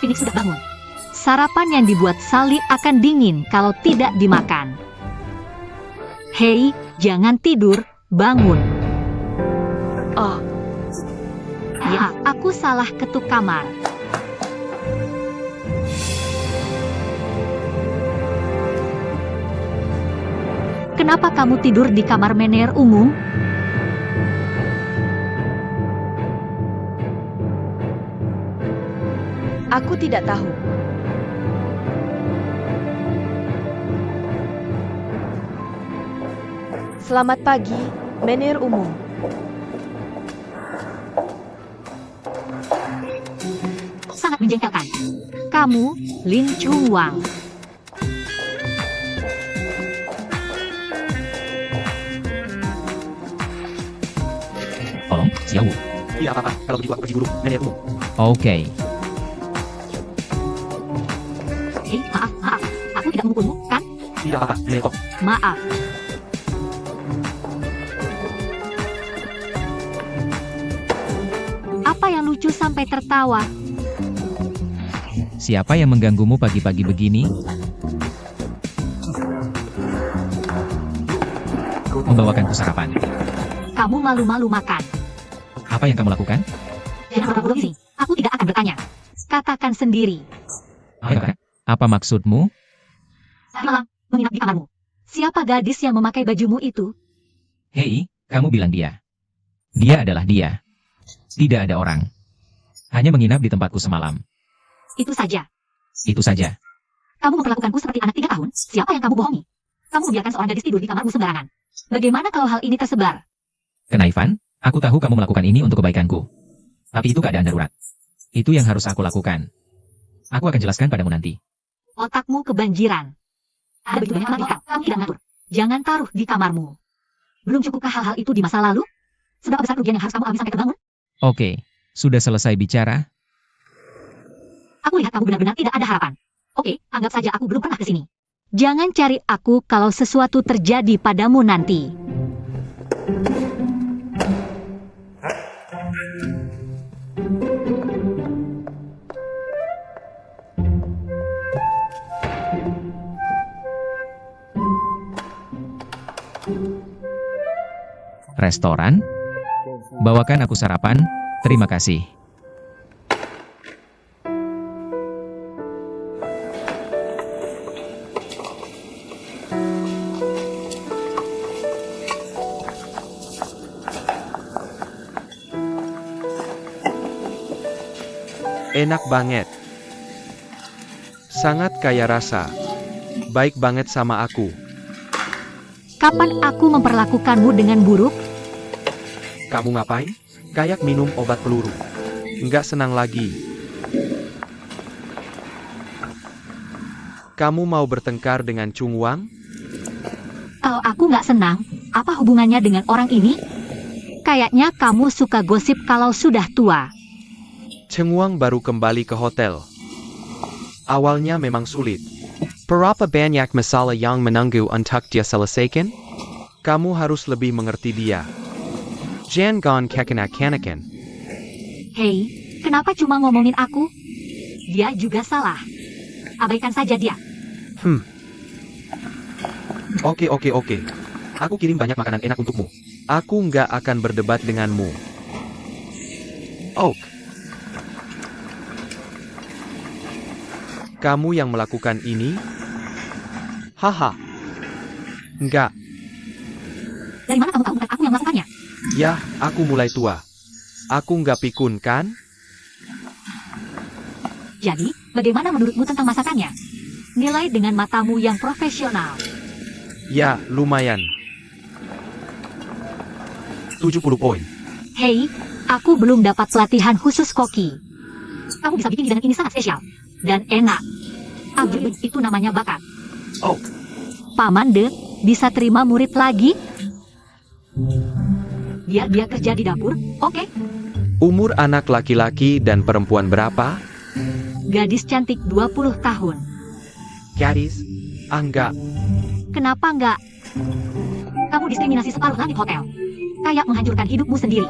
Phoenix sudah bangun. Sarapan yang dibuat Sally akan dingin kalau tidak dimakan. Hei, jangan tidur, bangun. Oh, Ya, aku salah ketuk kamar. Kenapa kamu tidur di kamar Mener Ungu? aku tidak tahu. Selamat pagi, Menir Umum. Sangat menjengkelkan. Kamu, Lin Chungwang. Tolong, Xiaowu. Tidak apa-apa, kalau begitu aku pergi dulu, Nenek Umum. Oke. Hei, maaf. Aku tidak memukulmu, kan? Tidak apa-apa, Nenek Tok. Maaf. Apa yang lucu sampai tertawa? Siapa yang mengganggumu pagi-pagi begini? Membawakanku sarapan. Kamu malu-malu makan. Apa yang kamu lakukan? Jangan bodoh di sini. Aku tidak akan bertanya. Katakan sendiri. Apa maksudmu? Tadi malam, menginap di kamarmu. Siapa gadis yang memakai bajumu itu? Hei, kamu bilang dia. Dia adalah dia. Tidak ada orang. Hanya menginap di tempatku semalam. Itu saja. Itu saja. Kamu memperlakukanku seperti anak 3 tahun. Siapa yang kamu bohongi? Kamu membiarkan seorang gadis tidur di kamarmu sembarangan. Bagaimana kalau hal ini tersebar? Kenaifan, aku tahu kamu melakukan ini untuk kebaikanku. Tapi itu keadaan darurat. Itu yang harus aku lakukan. Aku akan jelaskan padamu nanti. Otakmu kebanjiran. Ada begitu banyak anak ikan. Kamu tidak ngatur. Jangan taruh di kamarmu. Belum cukupkah hal-hal itu di masa lalu? Seberapa besar kerugian yang harus kamu alami sampai terbangun? Oke, sudah selesai bicara? Aku lihat kamu benar-benar tidak ada harapan. Oke, anggap saja aku belum pernah ke sini. Jangan cari aku kalau sesuatu terjadi padamu nanti. Restoran? Bawakan aku sarapan, terima kasih. Enak banget. Sangat kaya rasa. Baik banget sama aku. Kapan aku memperlakukanmu dengan buruk? Kamu ngapain? Kayak minum obat peluru. Nggak senang lagi. Kamu mau bertengkar dengan Chung Wang? Kalau aku nggak senang, apa hubungannya dengan orang ini? Kayaknya kamu suka gosip kalau sudah tua. Chung Wang baru kembali ke hotel. Awalnya memang sulit. Berapa banyak masalah yang menunggu untuk dia selesaikan? Kamu harus lebih mengerti dia. Jangan kekanak-kanakan. Hei, kenapa cuma ngomongin aku? Dia juga salah. Abaikan saja dia. Oke. Aku kirim banyak makanan enak untukmu. Aku nggak akan berdebat denganmu. Oak. Kamu yang melakukan ini? Haha. Enggak. Dari mana kamu tahu bukan aku yang melakukannya? Ya, aku mulai tua. Aku nggak pikun kan? Jadi, bagaimana menurutmu tentang masakannya? Nilai dengan matamu yang profesional. Ya, lumayan. 70 poin. Hei, aku belum dapat pelatihan khusus koki. Kamu bisa bikin hidangan ini sangat spesial. Dan enak. Itu namanya bakat. Oh, Paman De, bisa terima murid lagi? Biar dia kerja di dapur, oke? umur anak laki-laki dan perempuan berapa? Gadis cantik 20 tahun. Gadis? Enggak. Kenapa enggak? Kamu diskriminasi separuh langit hotel. Kayak menghancurkan hidupmu sendiri.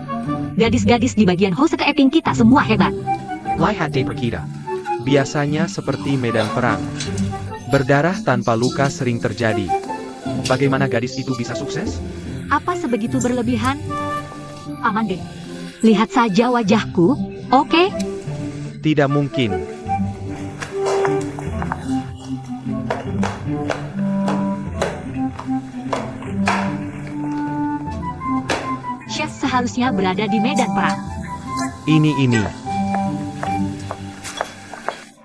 Gadis-gadis di bagian hose ke Epping kita semua hebat. Lihat dapur kita. Biasanya seperti medan perang. Berdarah tanpa luka sering terjadi. Bagaimana gadis itu bisa sukses? Apa sebegitu berlebihan? Aman deh. Lihat saja wajahku, oke? Tidak mungkin. Chef seharusnya berada di medan perang. Ini.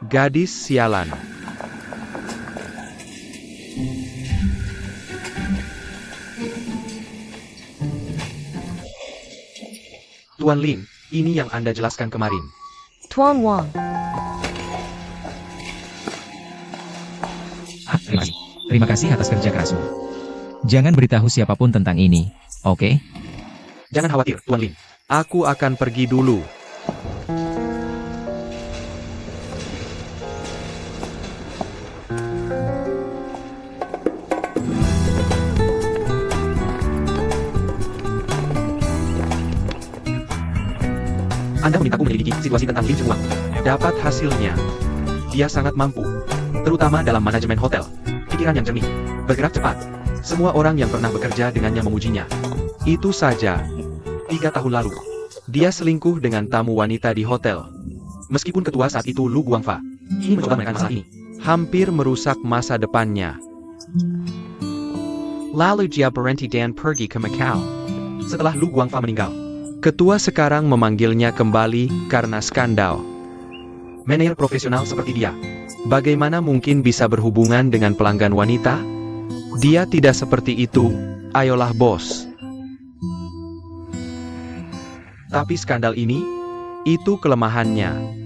Gadis sialan. Tuan Lin, ini yang Anda jelaskan kemarin. Tuan Wang, Terima kasih. Terima kasih atas kerja kerasmu. Jangan beritahu siapapun tentang ini, oke? Jangan khawatir, Tuan Lin. Aku akan pergi dulu. Anda memintaku menyelidiki situasi tentang Lin Chengguang. Dapat hasilnya. Dia sangat mampu, terutama dalam manajemen hotel. Pikiran yang jernih, bergerak cepat. Semua orang yang pernah bekerja dengannya memujinya. Itu saja. 3 tahun lalu, dia selingkuh dengan tamu wanita di hotel. Meskipun ketua saat itu Lu Guangfa, ini mencoba menekan masalah ini. Hampir merusak masa depannya. Lalu dia berhenti dan pergi ke Macau. Setelah Lu Guangfa meninggal, ketua sekarang memanggilnya kembali karena skandal. Manajer profesional seperti dia, bagaimana mungkin bisa berhubungan dengan pelanggan wanita? Dia tidak seperti itu, ayolah bos. Tapi skandal ini, itu kelemahannya.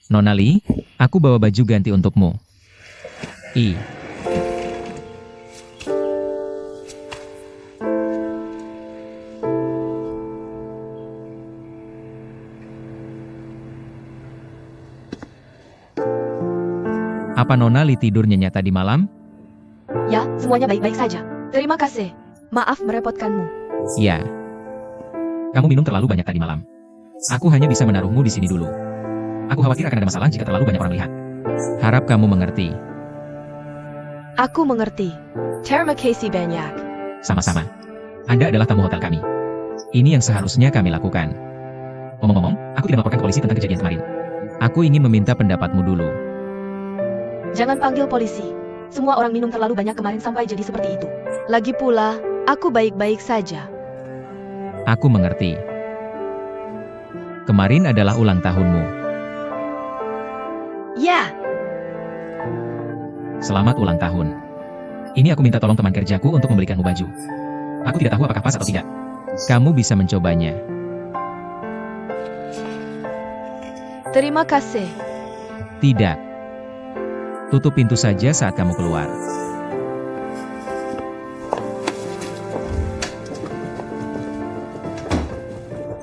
Nona Li, aku bawa baju ganti untukmu. Apa Nona Li tidur nyenyak tadi malam? ya, semuanya baik-baik saja. Terima kasih. Maaf merepotkanmu. Ya. Kamu minum terlalu banyak tadi malam. Aku hanya bisa menaruhmu di sini dulu. Aku khawatir akan ada masalah jika terlalu banyak orang lihat. Harap kamu mengerti. Aku mengerti. Terima kasih banyak. Sama-sama. Anda adalah tamu hotel kami. Ini yang seharusnya kami lakukan. Ngomong-ngomong, aku tidak melaporkan ke polisi tentang kejadian kemarin. Aku ingin meminta pendapatmu dulu. Jangan panggil polisi. Semua orang minum terlalu banyak kemarin sampai jadi seperti itu. Lagi pula, aku baik-baik saja. Aku mengerti. Kemarin adalah ulang tahunmu. Ya, Selamat ulang tahun. Ini aku minta tolong teman kerjaku untuk membelikanmu baju. Aku tidak tahu apakah pas atau tidak. Kamu bisa mencobanya. terima kasih. Tidak. Tutup pintu saja saat kamu keluar.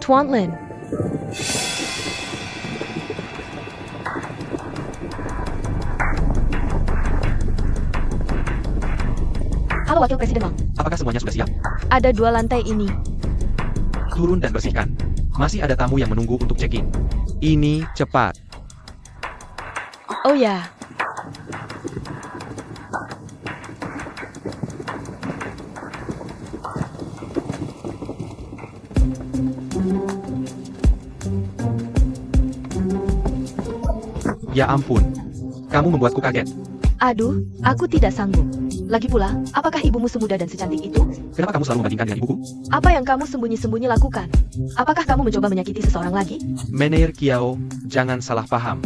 Tuan Lin, Halo Wakil Presiden Wang. Apakah semuanya sudah siap? ada 2 lantai ini. Turun dan bersihkan. Masih ada tamu yang menunggu untuk check-in. Ini cepat. Oh ya, Ya ampun. Kamu membuatku kaget. aduh, aku tidak sanggup. Lagi pula, apakah ibumu semuda dan secantik itu? Kenapa kamu selalu membandingkan dengan ibuku? Apa yang kamu sembunyi-sembunyi lakukan? Apakah kamu mencoba menyakiti seseorang lagi? Manajer Kiao, jangan salah paham.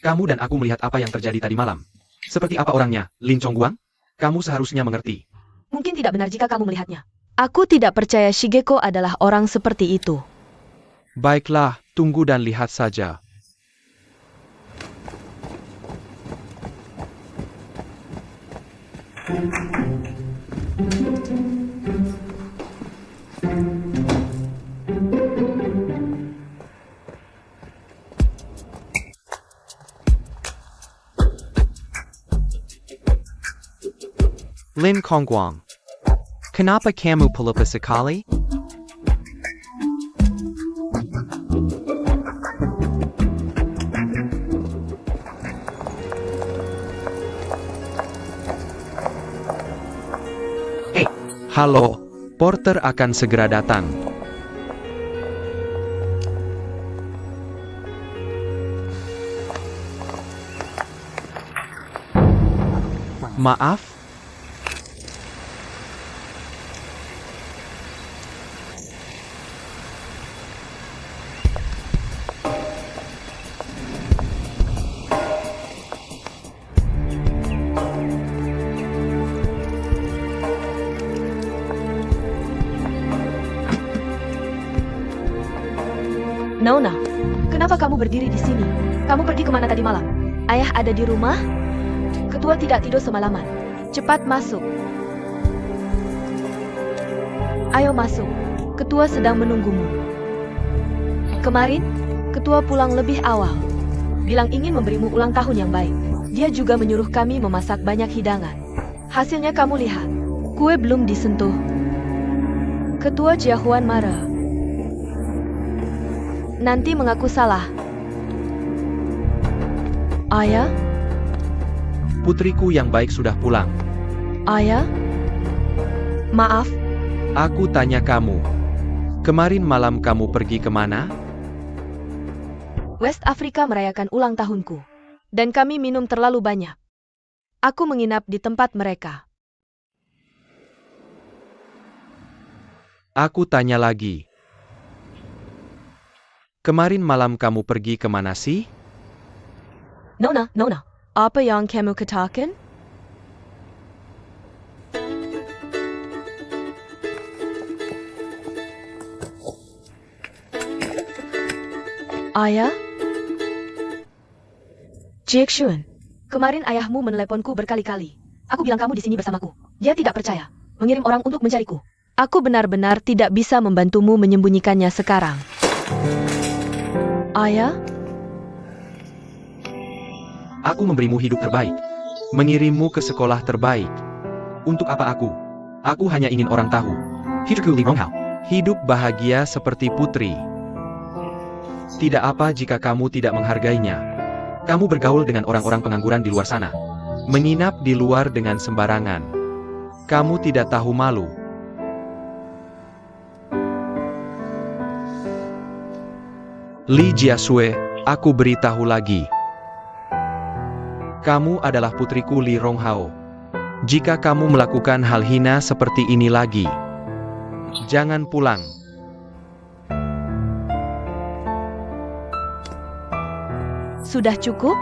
Kamu dan aku melihat apa yang terjadi tadi malam. Seperti apa orangnya, Lin Chongguang? Kamu seharusnya mengerti. Mungkin tidak benar jika kamu melihatnya. Aku tidak percaya Shigeko adalah orang seperti itu. Baiklah, tunggu dan lihat saja. Lin Kongguang. Kenapa kamu pelupa sekali? Halo, porter akan segera datang. Maaf? Nona, kenapa kamu berdiri di sini? Kamu pergi kemana tadi malam? Ayah ada di rumah? Ketua tidak tidur semalaman. Cepat masuk. Ayo masuk. Ketua sedang menunggumu. Kemarin, Ketua pulang lebih awal. Bilang ingin memberimu ulang tahun yang baik. Dia juga menyuruh kami memasak banyak hidangan. Hasilnya kamu lihat. Kue belum disentuh. Ketua Jiahuan marah. Nanti mengaku salah. Ayah? Putriku yang baik sudah pulang. Ayah? Maaf, Aku tanya kamu. Kemarin malam kamu pergi kemana? West Afrika merayakan ulang tahunku. Dan kami minum terlalu banyak. Aku menginap di tempat mereka. Aku tanya lagi. Kemarin malam kamu pergi kemana sih? Nona, apa yang kamu katakan? Ayah? Jake Shun, kemarin ayahmu meneleponku berkali-kali. Aku bilang kamu di sini bersamaku. Dia tidak percaya. Mengirim orang untuk mencariku. Aku benar-benar tidak bisa membantumu menyembunyikannya sekarang. Ayah? Aku memberimu hidup terbaik. Mengirimmu ke sekolah terbaik. Untuk apa aku? Aku hanya ingin orang tahu. Hidupku Li Ronghao. Hidup bahagia seperti putri. Tidak apa jika kamu tidak menghargainya. Kamu bergaul dengan orang-orang pengangguran di luar sana. Menginap di luar dengan sembarangan. Kamu tidak tahu malu. Li Jiasue, aku beritahu lagi. Kamu adalah putriku Li Ronghao. Jika kamu melakukan hal hina seperti ini lagi, jangan pulang. Sudah cukup?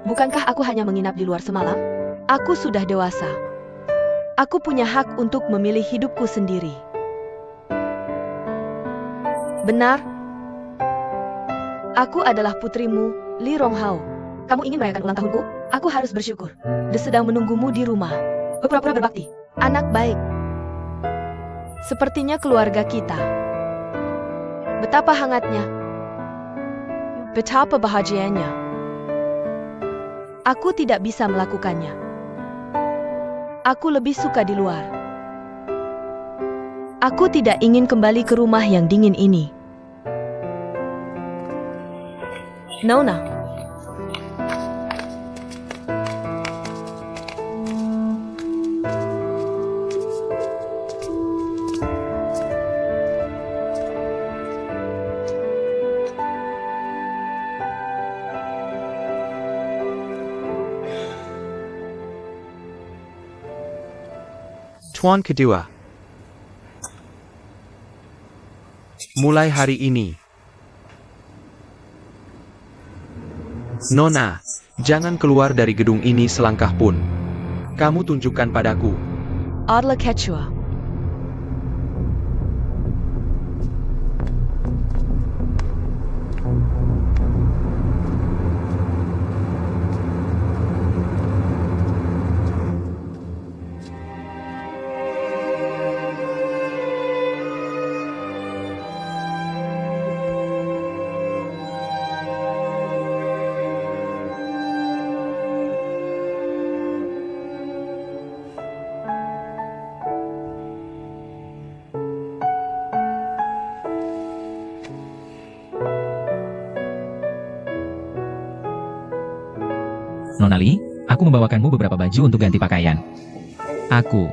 Bukankah aku hanya menginap di luar semalam? Aku sudah dewasa. Aku punya hak untuk memilih hidupku sendiri. Benar. Aku adalah putrimu, Li Ronghao. Kamu ingin merayakan ulang tahunku? Aku harus bersyukur. Dia sedang menunggumu di rumah. Berpura-pura berbakti. Anak baik. Sepertinya keluarga kita. Betapa hangatnya. Betapa bahagianya. Aku tidak bisa melakukannya. Aku lebih suka di luar. Aku tidak ingin kembali ke rumah yang dingin ini. Nona. Tuan kedua. Mulai hari ini. Nona, jangan keluar dari gedung ini selangkah pun. Kamu tunjukkan padaku. Adla Quechua. Nona Lee, aku membawakanmu beberapa baju untuk ganti pakaian. Aku.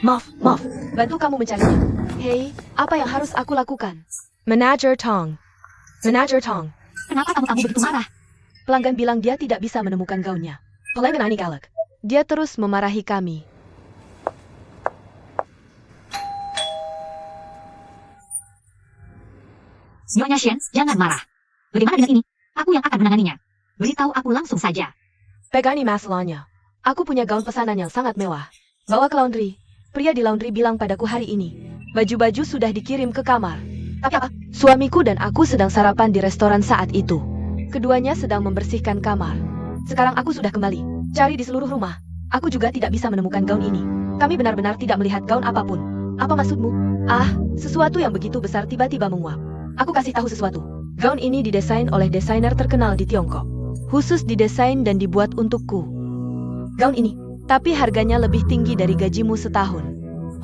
Maaf, bantu kamu mencarinya. Hei, apa yang harus aku lakukan? Manager Tong. Kenapa tamu-tamu begitu marah? Pelanggan bilang dia tidak bisa menemukan gaunnya. Pelanggan ini galak. Dia terus memarahi kami. Nyonya Shen, jangan marah. Bagaimana dengan ini? Aku yang akan menanganinya. Beritahu aku langsung saja. Pegani masalahnya. Aku punya gaun pesanan yang sangat mewah. Bawa ke laundry. Pria di laundry bilang padaku hari ini. Baju-baju sudah dikirim ke kamar. Tapi apa? Suamiku dan aku sedang sarapan di restoran saat itu. Keduanya sedang membersihkan kamar. Sekarang aku sudah kembali. Cari di seluruh rumah. Aku juga tidak bisa menemukan gaun ini. Kami benar-benar tidak melihat gaun apapun. Apa maksudmu? Ah, sesuatu yang begitu besar tiba-tiba menguap. Aku kasih tahu sesuatu. Gaun ini didesain oleh desainer terkenal di Tiongkok. Khusus didesain dan dibuat untukku. Gaun ini, tapi harganya lebih tinggi dari gajimu setahun.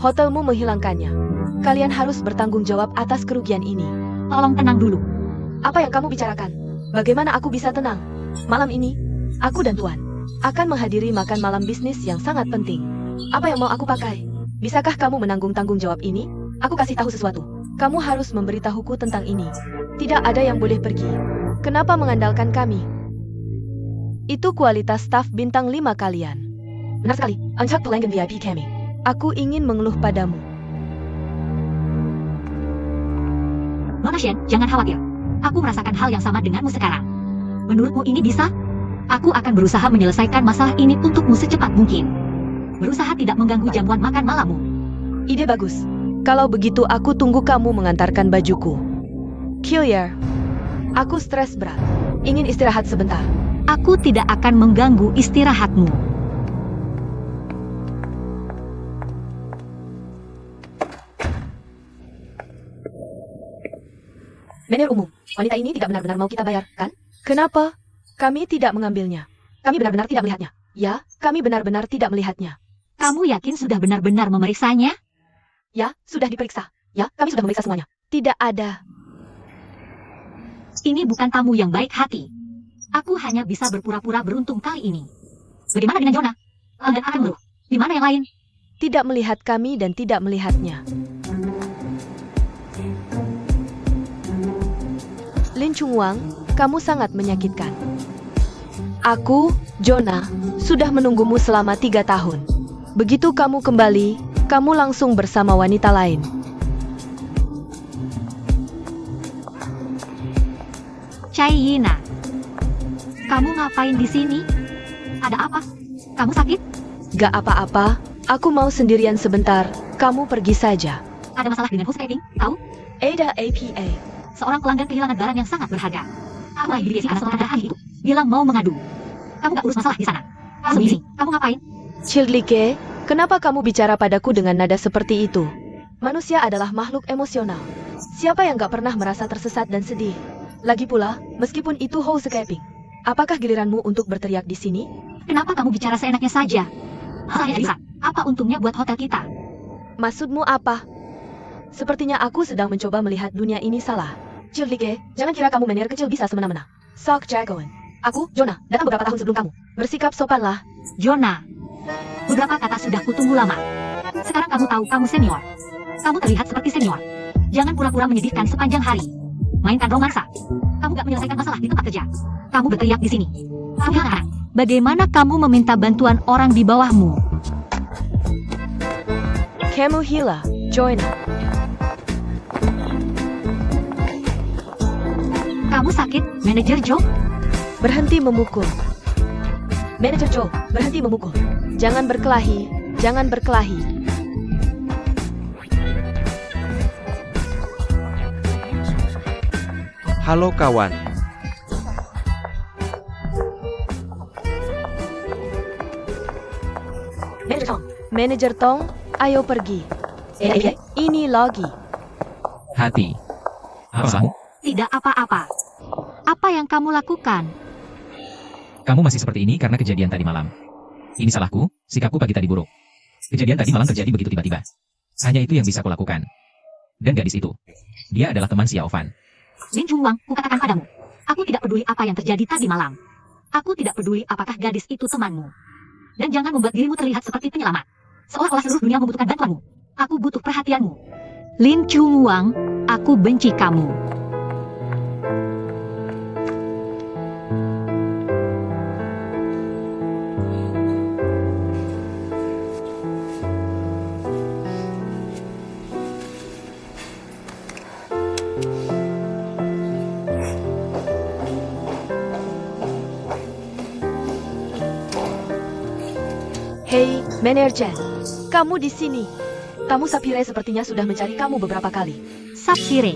Hotelmu menghilangkannya. Kalian harus bertanggung jawab atas kerugian ini. Tolong tenang dulu. Apa yang kamu bicarakan? Bagaimana aku bisa tenang? Malam ini, aku dan Tuan akan menghadiri makan malam bisnis yang sangat penting. Apa yang mau aku pakai? Bisakah kamu menanggung tanggung jawab ini? Aku kasih tahu sesuatu. Kamu harus memberitahuku tentang ini. Tidak ada yang boleh pergi. Kenapa mengandalkan kami? Itu kualitas staf bintang 5 kalian. Benar sekali, untuk pelanggan VIP kami. Aku ingin mengeluh padamu. Nona Shen, jangan khawatir. Aku merasakan hal yang sama denganmu sekarang. Menurutmu ini bisa? Aku akan berusaha menyelesaikan masalah ini untukmu secepat mungkin. Berusaha tidak mengganggu jamuan makan malammu. Ide bagus. Kalau begitu aku tunggu kamu mengantarkan bajuku. Killier, aku stres berat. Ingin istirahat sebentar. Aku tidak akan mengganggu istirahatmu. Manajer umum, wanita ini tidak benar-benar mau kita bayar, kan? Kenapa? Kami tidak mengambilnya. Kami benar-benar tidak melihatnya. Ya, kami benar-benar tidak melihatnya. Kamu yakin sudah benar-benar memeriksanya? Ya, sudah diperiksa. Ya, kami sudah memeriksa semuanya. Tidak ada. Ini bukan tamu yang baik hati. Aku hanya bisa berpura-pura beruntung kali ini. Bagaimana dengan Jonah? Anda akan meluh. Di mana yang lain? Tidak melihat kami dan tidak melihatnya. Lin Chungwang, kamu sangat menyakitkan. Aku, Jonah, sudah menunggumu selama 3 tahun. Begitu kamu kembali, kamu langsung bersama wanita lain. Chai Yina, kamu ngapain di sini? Ada apa? Kamu sakit? Gak apa-apa, aku mau sendirian sebentar, kamu pergi saja. Ada masalah dengan housekeeping, tahu? Ada APA. Seorang pelanggan kehilangan barang yang sangat berharga. Aku lagi diri karena seorang hari itu. Bilang mau mengadu. Kamu gak urus masalah di sana. Sembunyi, kamu ngapain? Childlike, kenapa kamu bicara padaku dengan nada seperti itu? Manusia adalah makhluk emosional. Siapa yang gak pernah merasa tersesat dan sedih? Lagi pula, meskipun itu housekeeping, apakah giliranmu untuk berteriak di sini? Kenapa kamu bicara seenaknya saja? Saya bisa. Apa untungnya buat hotel kita? Maksudmu apa? Sepertinya aku sedang mencoba melihat dunia ini salah. Childlike, jangan kira kamu manajer kecil bisa semena-mena. Sok jagoan. Aku, Jonah, datang beberapa tahun sebelum kamu. Bersikap sopanlah. Jonah, beberapa kata sudah kutunggu lama. Sekarang kamu tahu kamu senior. Kamu terlihat seperti senior. Jangan pura-pura menyedihkan sepanjang hari. Mainkan romansa. Kamu gak menyelesaikan masalah di tempat kerja. Kamu berteriak di sini. Sekarang, bagaimana kamu meminta bantuan orang di bawahmu? Kamu Hila, Joanna. Kamu sakit, Manajer Joe? Berhenti memukul. Manajer Joe, berhenti memukul. Jangan berkelahi, jangan berkelahi. Halo kawan. Manajer Tong, ayo pergi. Ini lagi. Hati. Apa salahmu? Tidak apa-apa. Apa yang kamu lakukan? Kamu masih seperti ini karena kejadian tadi malam. Ini salahku, sikapku pagi tadi buruk. Kejadian tadi malam terjadi begitu tiba-tiba. Hanya itu yang bisa kulakukan. Dan gadis itu, dia adalah teman Xiao Fan. Lin Chunwang, kukatakan padamu. Aku tidak peduli apa yang terjadi tadi malam. Aku tidak peduli apakah gadis itu temanmu. Dan jangan membuat dirimu terlihat seperti penyelamat. Seolah-olah seluruh dunia membutuhkan bantuanmu. Aku butuh perhatianmu. Lin Chunwang, aku benci kamu. Hei, Menerjen. Kamu di sini. Tamu Sapphire sepertinya sudah mencari kamu beberapa kali. Sapphire.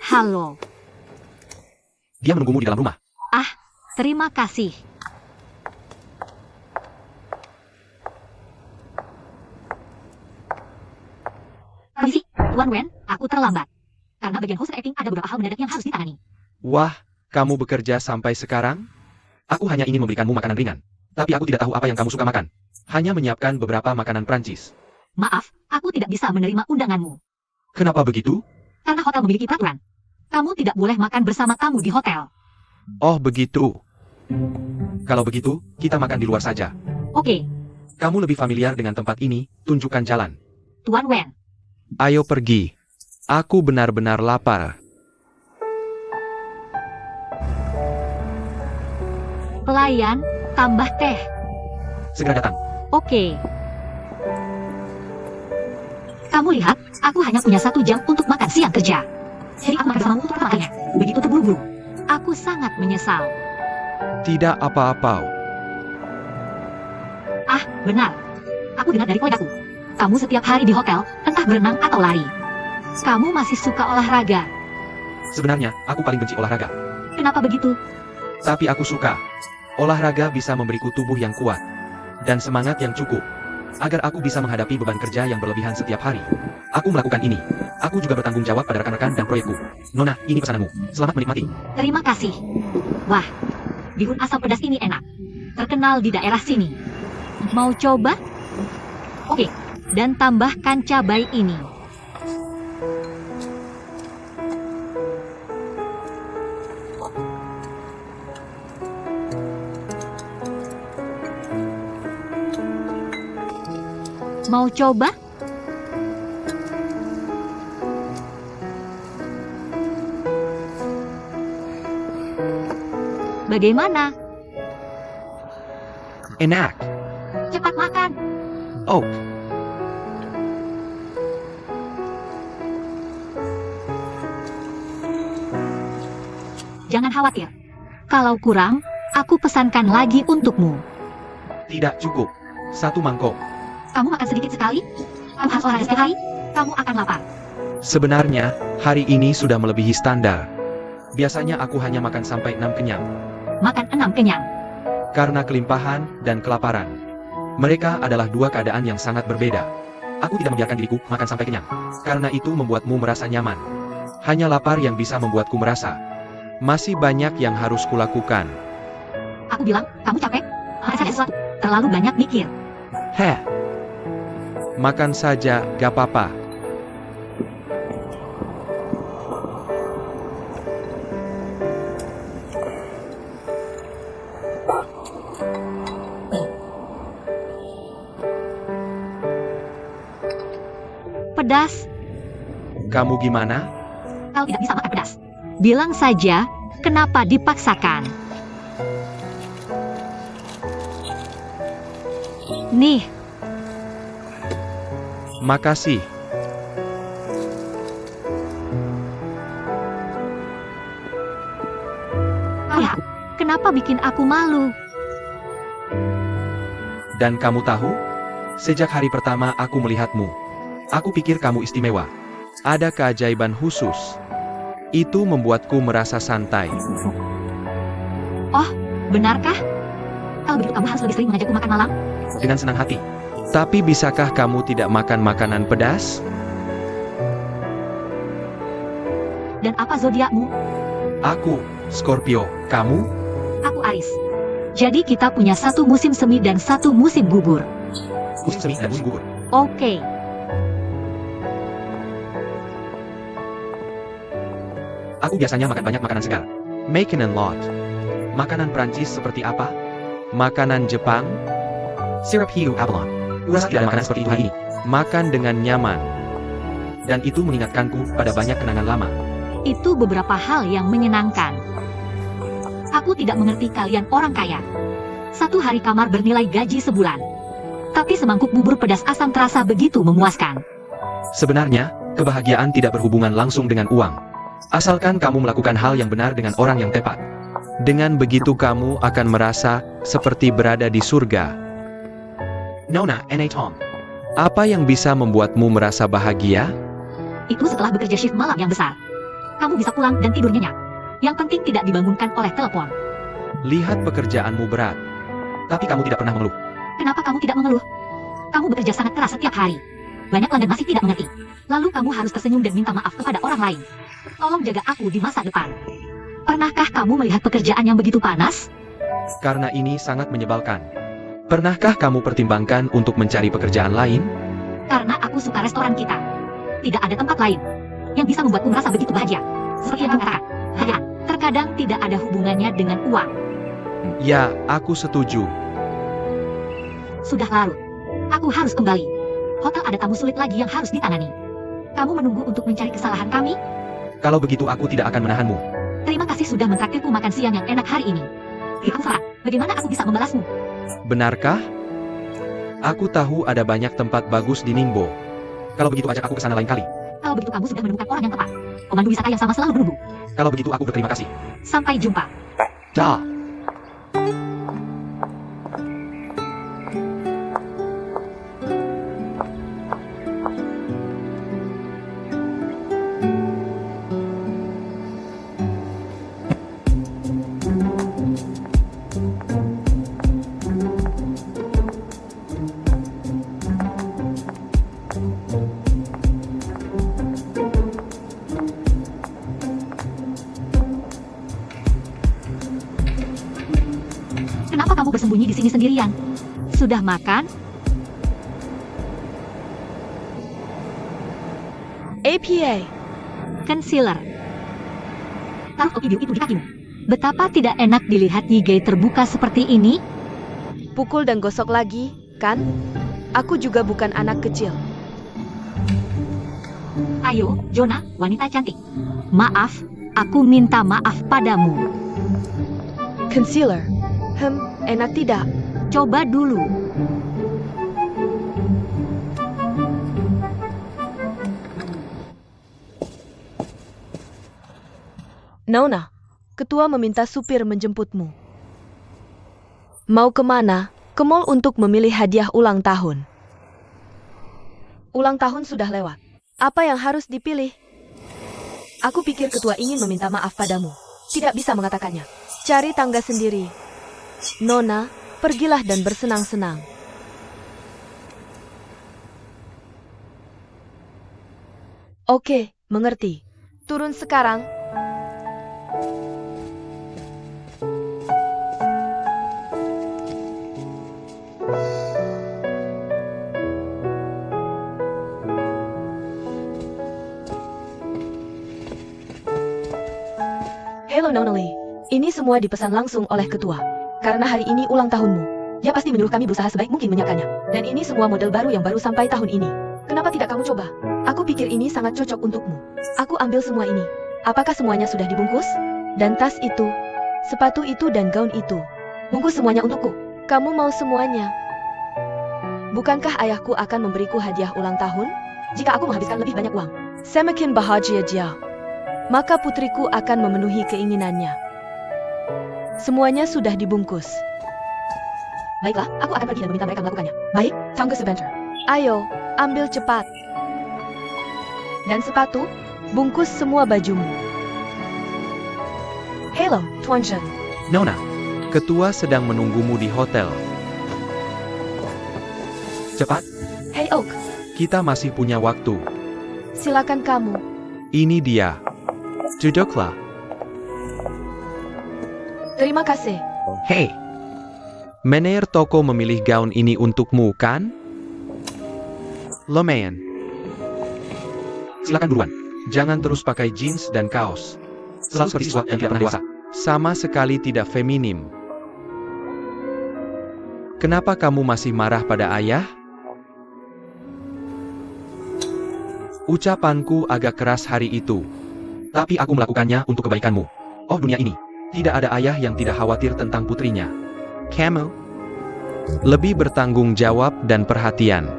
Halo. Dia menunggumu di dalam rumah. Terima kasih. Permisi, Tuan Wen, aku terlambat. Karena bagian host acting ada beberapa hal mendadak yang harus ditangani. Wah, kamu bekerja sampai sekarang? Aku hanya ingin memberikanmu makanan ringan. Tapi aku tidak tahu apa yang kamu suka makan. Hanya menyiapkan beberapa makanan Prancis. Maaf, aku tidak bisa menerima undanganmu. Kenapa begitu? Karena hotel memiliki peraturan. Kamu tidak boleh makan bersama tamu di hotel. Oh begitu. Kalau begitu, kita makan di luar saja. Oke, Kamu lebih familiar dengan tempat ini, tunjukkan jalan. Tuan Wen. Ayo pergi. Aku benar-benar lapar. Pelayan, tambah teh. Segera datang. Oke. Kamu lihat, aku hanya punya 1 jam untuk makan siang kerja. Jadi aku makan bersamamu untuk pertama kalinya. Begitu terburu-buru. Aku sangat menyesal. Tidak apa-apa. Benar. Aku dengar dari kolegaku. Kamu setiap hari di hotel, entah berenang atau lari. Kamu masih suka olahraga. Sebenarnya, aku paling benci olahraga. Kenapa begitu? Tapi aku suka. Olahraga bisa memberiku tubuh yang kuat. Dan semangat yang cukup. Agar aku bisa menghadapi beban kerja yang berlebihan setiap hari. Aku melakukan ini. Aku juga bertanggung jawab pada rekan-rekan dan proyekku. Nona, ini pesananmu. Selamat menikmati. Terima kasih. Wah, bihun asam pedas ini enak. Terkenal di daerah sini. Mau coba? Oke, dan tambahkan cabai ini. Mau coba? Bagaimana? Enak. Cepat makan. Oh, Jangan khawatir. Kalau kurang, aku pesankan lagi untukmu. tidak cukup. 1 mangkok. Kamu makan sedikit sekali? Kamu harus olahraga setiap hari? Kamu akan lapar. Sebenarnya, hari ini sudah melebihi standar. Biasanya aku hanya makan sampai 6 kenyang. Makan 6 kenyang. Karena kelimpahan dan kelaparan. Mereka adalah 2 keadaan yang sangat berbeda. Aku tidak membiarkan diriku makan sampai kenyang. Karena itu membuatmu merasa nyaman. Hanya lapar yang bisa membuatku merasa. Masih banyak yang harus kulakukan. Aku bilang, kamu capek? Makan saja sesuatu. Terlalu banyak mikir. Heh. Makan saja, gak apa-apa. Pedas. Kamu gimana? Kau tidak bisa makan pedas. Bilang saja, kenapa dipaksakan? Nih, Makasih. lihat. Kenapa bikin aku malu? Dan kamu tahu? Sejak hari pertama aku melihatmu, aku pikir kamu istimewa. Ada keajaiban khusus. Itu membuatku merasa santai. Benarkah? Kalau begitu kamu harus lebih sering mengajakku makan malam. Dengan senang hati. Tapi bisakah kamu tidak makan makanan pedas? Dan apa zodiakmu? Aku, Scorpio. Kamu? Aku Aries. Jadi kita punya 1 musim semi dan 1 musim gugur. Musim semi dan musim gugur. Oke. Aku biasanya makan banyak makanan segar. Makanan lot. Makanan Prancis seperti apa? Makanan Jepang? Sirup hiu Avalon. Kurasa tidak ada makanan seperti itu hari ini. Makan dengan nyaman. Dan itu mengingatkanku pada banyak kenangan lama. Itu beberapa hal yang menyenangkan. Aku tidak mengerti kalian orang kaya. 1 hari kamar bernilai gaji sebulan. Tapi semangkuk bubur pedas asam terasa begitu memuaskan. Sebenarnya, kebahagiaan tidak berhubungan langsung dengan uang. Asalkan kamu melakukan hal yang benar dengan orang yang tepat. Dengan begitu kamu akan merasa seperti berada di surga. Nona, N.A. Tom. Apa yang bisa membuatmu merasa bahagia? Itu setelah bekerja shift malam yang besar. Kamu bisa pulang dan tidur nyenyak. Yang penting tidak dibangunkan oleh telepon. Lihat pekerjaanmu berat. Tapi kamu tidak pernah mengeluh. Kenapa kamu tidak mengeluh? Kamu bekerja sangat keras setiap hari. Banyak pelanggan masih tidak mengerti. Lalu kamu harus tersenyum dan minta maaf kepada orang lain. Tolong jaga aku di masa depan. Pernahkah kamu melihat pekerjaan yang begitu panas? Karena ini sangat menyebalkan. Pernahkah kamu pertimbangkan untuk mencari pekerjaan lain? Karena aku suka restoran kita. Tidak ada tempat lain yang bisa membuatku merasa begitu bahagia. Seperti yang kamu katakan, hanya terkadang tidak ada hubungannya dengan uang. Ya, aku setuju. Sudah larut. Aku harus kembali. Hotel ada tamu sulit lagi yang harus ditangani. Kamu menunggu untuk mencari kesalahan kami? Kalau begitu aku tidak akan menahanmu. Terima kasih sudah mentraktirku makan siang yang enak hari ini. Aku Farah, bagaimana aku bisa membalasmu? Benarkah? Aku tahu ada banyak tempat bagus di Ningbo. Kalau begitu ajak aku ke sana lain kali. Kalau begitu kamu sudah menemukan orang yang tepat. Pemandu wisata yang sama selalu menunggu. Kalau begitu aku berterima kasih. Sampai jumpa. Dah. Kenapa kamu bersembunyi di sini sendirian? Sudah makan? APA. Concealer. Taruh topi biru itu di kakimu. Betapa tidak enak dilihat Yige terbuka seperti ini. Pukul dan gosok lagi, kan? Aku juga bukan anak kecil. Ayo, Jonah, wanita cantik. Maaf, aku minta maaf padamu. Concealer. Enak tidak? Coba dulu. Nona, ketua meminta supir menjemputmu. Mau kemana? Ke mall untuk memilih hadiah ulang tahun. Ulang tahun sudah lewat. Apa yang harus dipilih? Aku pikir ketua ingin meminta maaf padamu. Tidak bisa mengatakannya. Cari tangga sendiri. Nona, pergilah dan bersenang-senang. Oke, mengerti. Turun sekarang. Halo Nonali, ini semua dipesan langsung oleh ketua. Karena hari ini ulang tahunmu. Dia pasti menyuruh kami berusaha sebaik mungkin menyiapkannya. Dan ini semua model baru yang baru sampai tahun ini. Kenapa tidak kamu coba? Aku pikir ini sangat cocok untukmu. Aku ambil semua ini. Apakah semuanya sudah dibungkus? Dan tas itu, sepatu itu dan gaun itu. Bungkus semuanya untukku. Kamu mau semuanya? Bukankah ayahku akan memberiku hadiah ulang tahun? Jika aku menghabiskan lebih banyak uang. Semakin bahagia dia. Maka putriku akan memenuhi keinginannya. Semuanya sudah dibungkus. Baiklah, aku akan pergi dan meminta mereka melakukannya. Baik, tunggu sebentar. Ayo, ambil cepat. Dan sepatu, bungkus semua bajumu. Halo, Tuan Chen. Nona, Ketua sedang menunggumu di hotel. cepat. Hey Oak, Kita masih punya waktu. silakan kamu. Ini dia. Duduklah. Terima kasih. Hei, Manajer toko memilih gaun ini untukmu, kan? Lumayan. Silakan buruan. Jangan terus pakai jeans dan kaos. Selalu seperti siswa yang tidak pernah dewasa. Sama sekali tidak feminim. Kenapa kamu masih marah pada ayah? Ucapanku agak keras hari itu. Tapi aku melakukannya untuk kebaikanmu. Oh dunia ini, tidak ada ayah yang tidak khawatir tentang putrinya. Kamu lebih bertanggung jawab dan perhatian.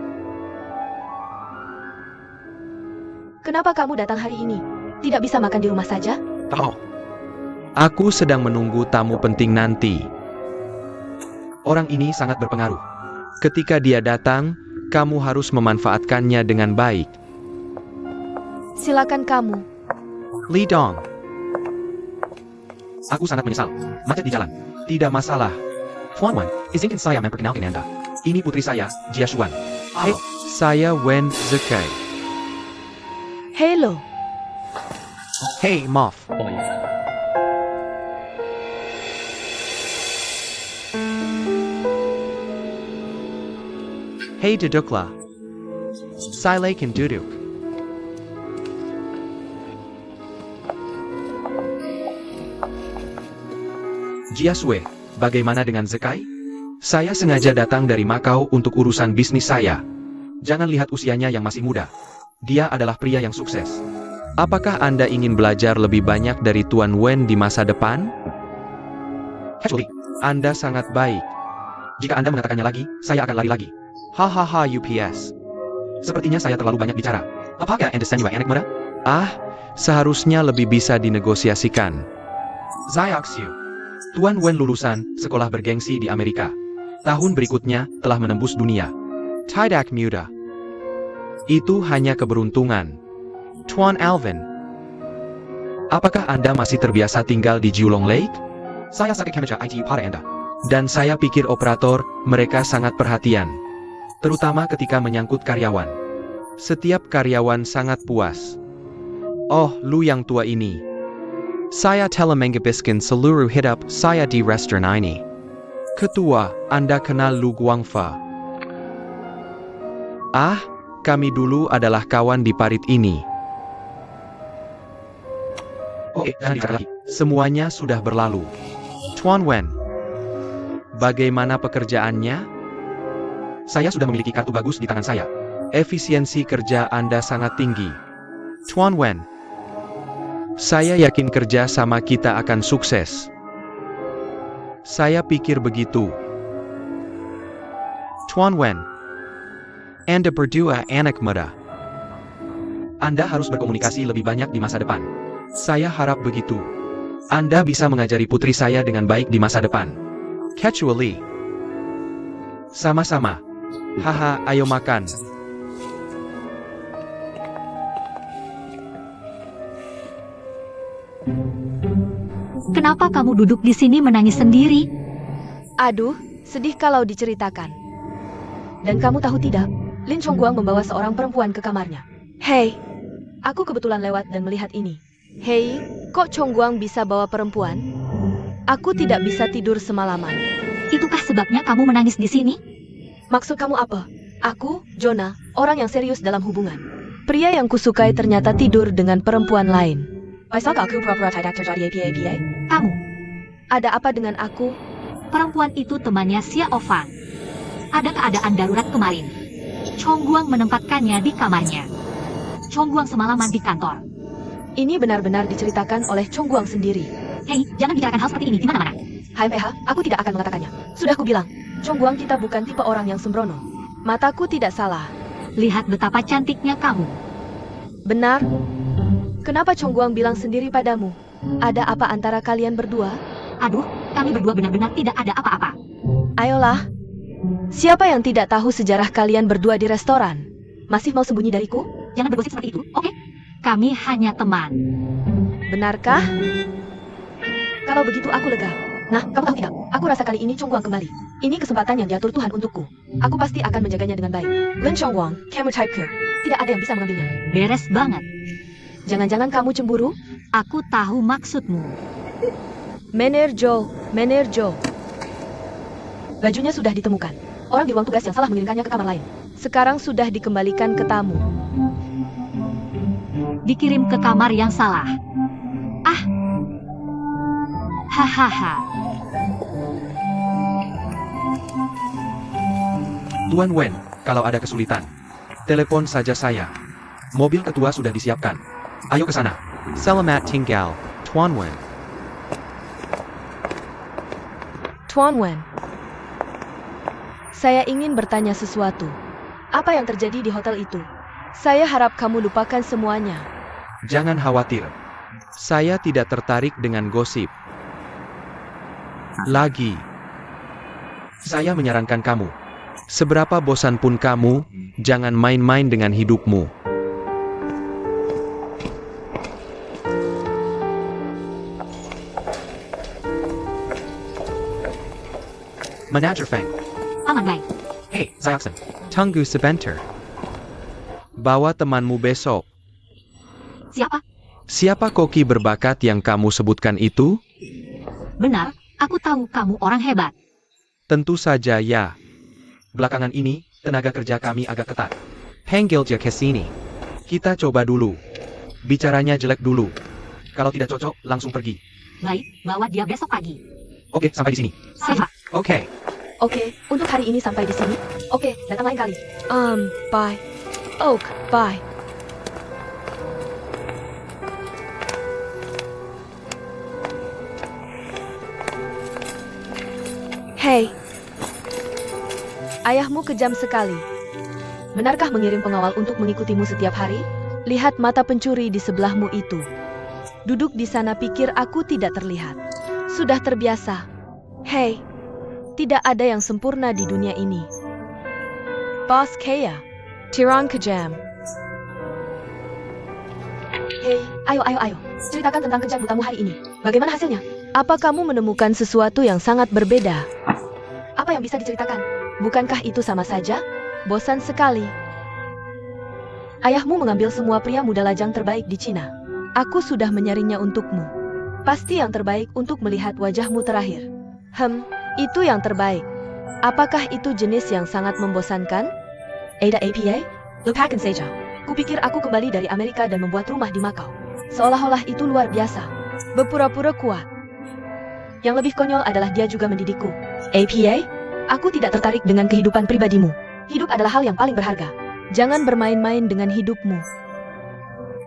Kenapa kamu datang hari ini? Tidak bisa makan di rumah saja? Oh, aku sedang menunggu tamu penting nanti. Orang ini sangat berpengaruh. Ketika dia datang, kamu harus memanfaatkannya dengan baik. Silakan kamu. Li Dong. Aku sangat menyesal. Macet di jalan. Tidak masalah. Tuan Wan, izinkan saya memperkenalkan Anda. Ini putri saya, Jia Xuan. Hai, saya Wen Zekai. Hello. Hey, Moff. Hey, duduklah. Silakan duduk. Jia Sue, bagaimana dengan Zekai? Saya sengaja datang dari Makau untuk urusan bisnis saya. Jangan lihat usianya yang masih muda. Dia adalah pria yang sukses. Apakah Anda ingin belajar lebih banyak dari Tuan Wen di masa depan? Actually, Anda sangat baik. Jika Anda mengatakannya lagi, saya akan lari lagi. Hahaha UPS. Sepertinya saya terlalu banyak bicara. Apakah Anda sendiri anak muda? Ah, seharusnya lebih bisa dinegosiasikan. Zayaksu. Tuan Wen lulusan sekolah bergengsi di Amerika. Tahun berikutnya telah menembus dunia. Tidak mudah. Itu hanya keberuntungan. Tuan Alvin, apakah Anda masih terbiasa tinggal di Julong Lake? Saya sakit kemeja IT pada Anda. Dan saya pikir operator, mereka sangat perhatian. Terutama ketika menyangkut karyawan. Setiap karyawan sangat puas. Oh, lu yang tua ini. Saya telah menghabiskan seluruh hidup saya di restoran ini. Ketua, Anda kenal Lu Guangfa? Ah, kami dulu adalah kawan di parit ini. Jangan dikata lagi. Semuanya sudah berlalu. Tuan Wen, bagaimana pekerjaannya? Saya sudah memiliki kartu bagus di tangan saya. Efisiensi kerja Anda sangat tinggi. Tuan Wen, saya yakin kerja sama kita akan sukses. Saya pikir begitu. Tuan Wen, Anda berdua anak muda. Anda harus berkomunikasi lebih banyak di masa depan. Saya harap begitu. Anda bisa mengajari putri saya dengan baik di masa depan. Kecuali. Sama-sama. Haha, ayo makan. Kenapa kamu duduk di sini menangis sendiri? Aduh, sedih kalau diceritakan. Dan kamu tahu tidak, Lin Chongguang membawa seorang perempuan ke kamarnya. Hei, aku kebetulan lewat dan melihat ini. Hei, kok Chongguang bisa bawa perempuan? Aku tidak bisa tidur semalaman. Itukah sebabnya kamu menangis di sini? Maksud kamu apa? Aku, Jonah, orang yang serius dalam hubungan. Pria yang kusukai ternyata tidur dengan perempuan lain. Kamu, Ada apa dengan aku? perempuan itu temannya Xia Ofang. Ada keadaan darurat kemarin. Chongguang menempatkannya di kamarnya. Chongguang semalaman di kantor. Ini benar-benar diceritakan oleh Chongguang sendiri. Hei, jangan bicarakan hal seperti ini di mana-mana. HMPH, aku tidak akan mengatakannya. Sudah kubilang, Chongguang kita bukan tipe orang yang sembrono. Mataku tidak salah. Lihat betapa cantiknya kamu. Benar? Kenapa Chongguang bilang sendiri padamu? Ada apa antara kalian berdua? Aduh, kami berdua benar-benar tidak ada apa-apa. Ayolah. Siapa yang tidak tahu sejarah kalian berdua di restoran? Masih mau sembunyi dariku? Jangan bergosip seperti itu, oke? Kami hanya teman. Benarkah? Kalau begitu aku lega. Nah, kamu tahu tidak? Aku rasa kali ini Chongguang kembali. Ini kesempatan yang diatur Tuhan untukku. Aku pasti akan menjaganya dengan baik. Lin Chongguang, kamu type-ku. Tidak ada yang bisa mengambilnya. Beres banget. Jangan-jangan kamu cemburu? Aku tahu maksudmu. Manajer Joe. Bajunya sudah ditemukan. Orang di ruang tugas yang salah mengirimkannya ke kamar lain. Sekarang sudah dikembalikan ke tamu. Dikirim ke kamar yang salah. Ah. Hahaha. Tuan Wen, kalau ada kesulitan, telepon saja saya. Mobil ketua sudah disiapkan. Ayo ke sana. Selamat tinggal, Tuan Wen. Tuan Wen. Saya ingin bertanya sesuatu. Apa yang terjadi di hotel itu? Saya harap kamu lupakan semuanya. Jangan khawatir. Saya tidak tertarik dengan gosip. Lagi. Saya menyarankan kamu. Seberapa bosan pun kamu, jangan main-main dengan hidupmu. Manager Feng. Paman Wei. Hey, Jackson. Tunggu sebentar. Bawa temanmu besok. Siapa? Siapa koki berbakat yang kamu sebutkan itu? Benar, aku tahu kamu orang hebat. Tentu saja ya. Belakangan ini, tenaga kerja kami agak ketat. Panggil dia ke sini. Kita coba dulu. Bicaranya jelek dulu. Kalau tidak cocok, langsung pergi. Baik, bawa dia besok pagi. Oke, sampai di sini. Siap. Oke. Oke, untuk hari ini sampai di sini. Oke, datang lain kali. Bye. Oak, bye. Hey. Ayahmu kejam sekali. Benarkah mengirim pengawal untuk mengikutimu setiap hari? Lihat mata pencuri di sebelahmu itu. Duduk di sana pikir aku tidak terlihat. Sudah terbiasa. Hey. Tidak ada yang sempurna di dunia ini. Bos Kaya. Tirang kejam. Hey, ayo. Ceritakan tentang kejam butamu hari ini. Bagaimana hasilnya? Apa kamu menemukan sesuatu yang sangat berbeda? Apa yang bisa diceritakan? Bukankah itu sama saja? Bosan sekali. Ayahmu mengambil semua pria muda lajang terbaik di Cina. Aku sudah menyaringnya untukmu. Pasti yang terbaik untuk melihat wajahmu terakhir. Itu yang terbaik. Apakah itu jenis yang sangat membosankan? Ada APA? Lupakan saja. Kupikir aku kembali dari Amerika dan membuat rumah di Makau. Seolah-olah itu luar biasa. Berpura-pura kuat. Yang lebih konyol adalah dia juga mendidikku. APA? Aku tidak tertarik dengan kehidupan pribadimu. Hidup adalah hal yang paling berharga. Jangan bermain-main dengan hidupmu.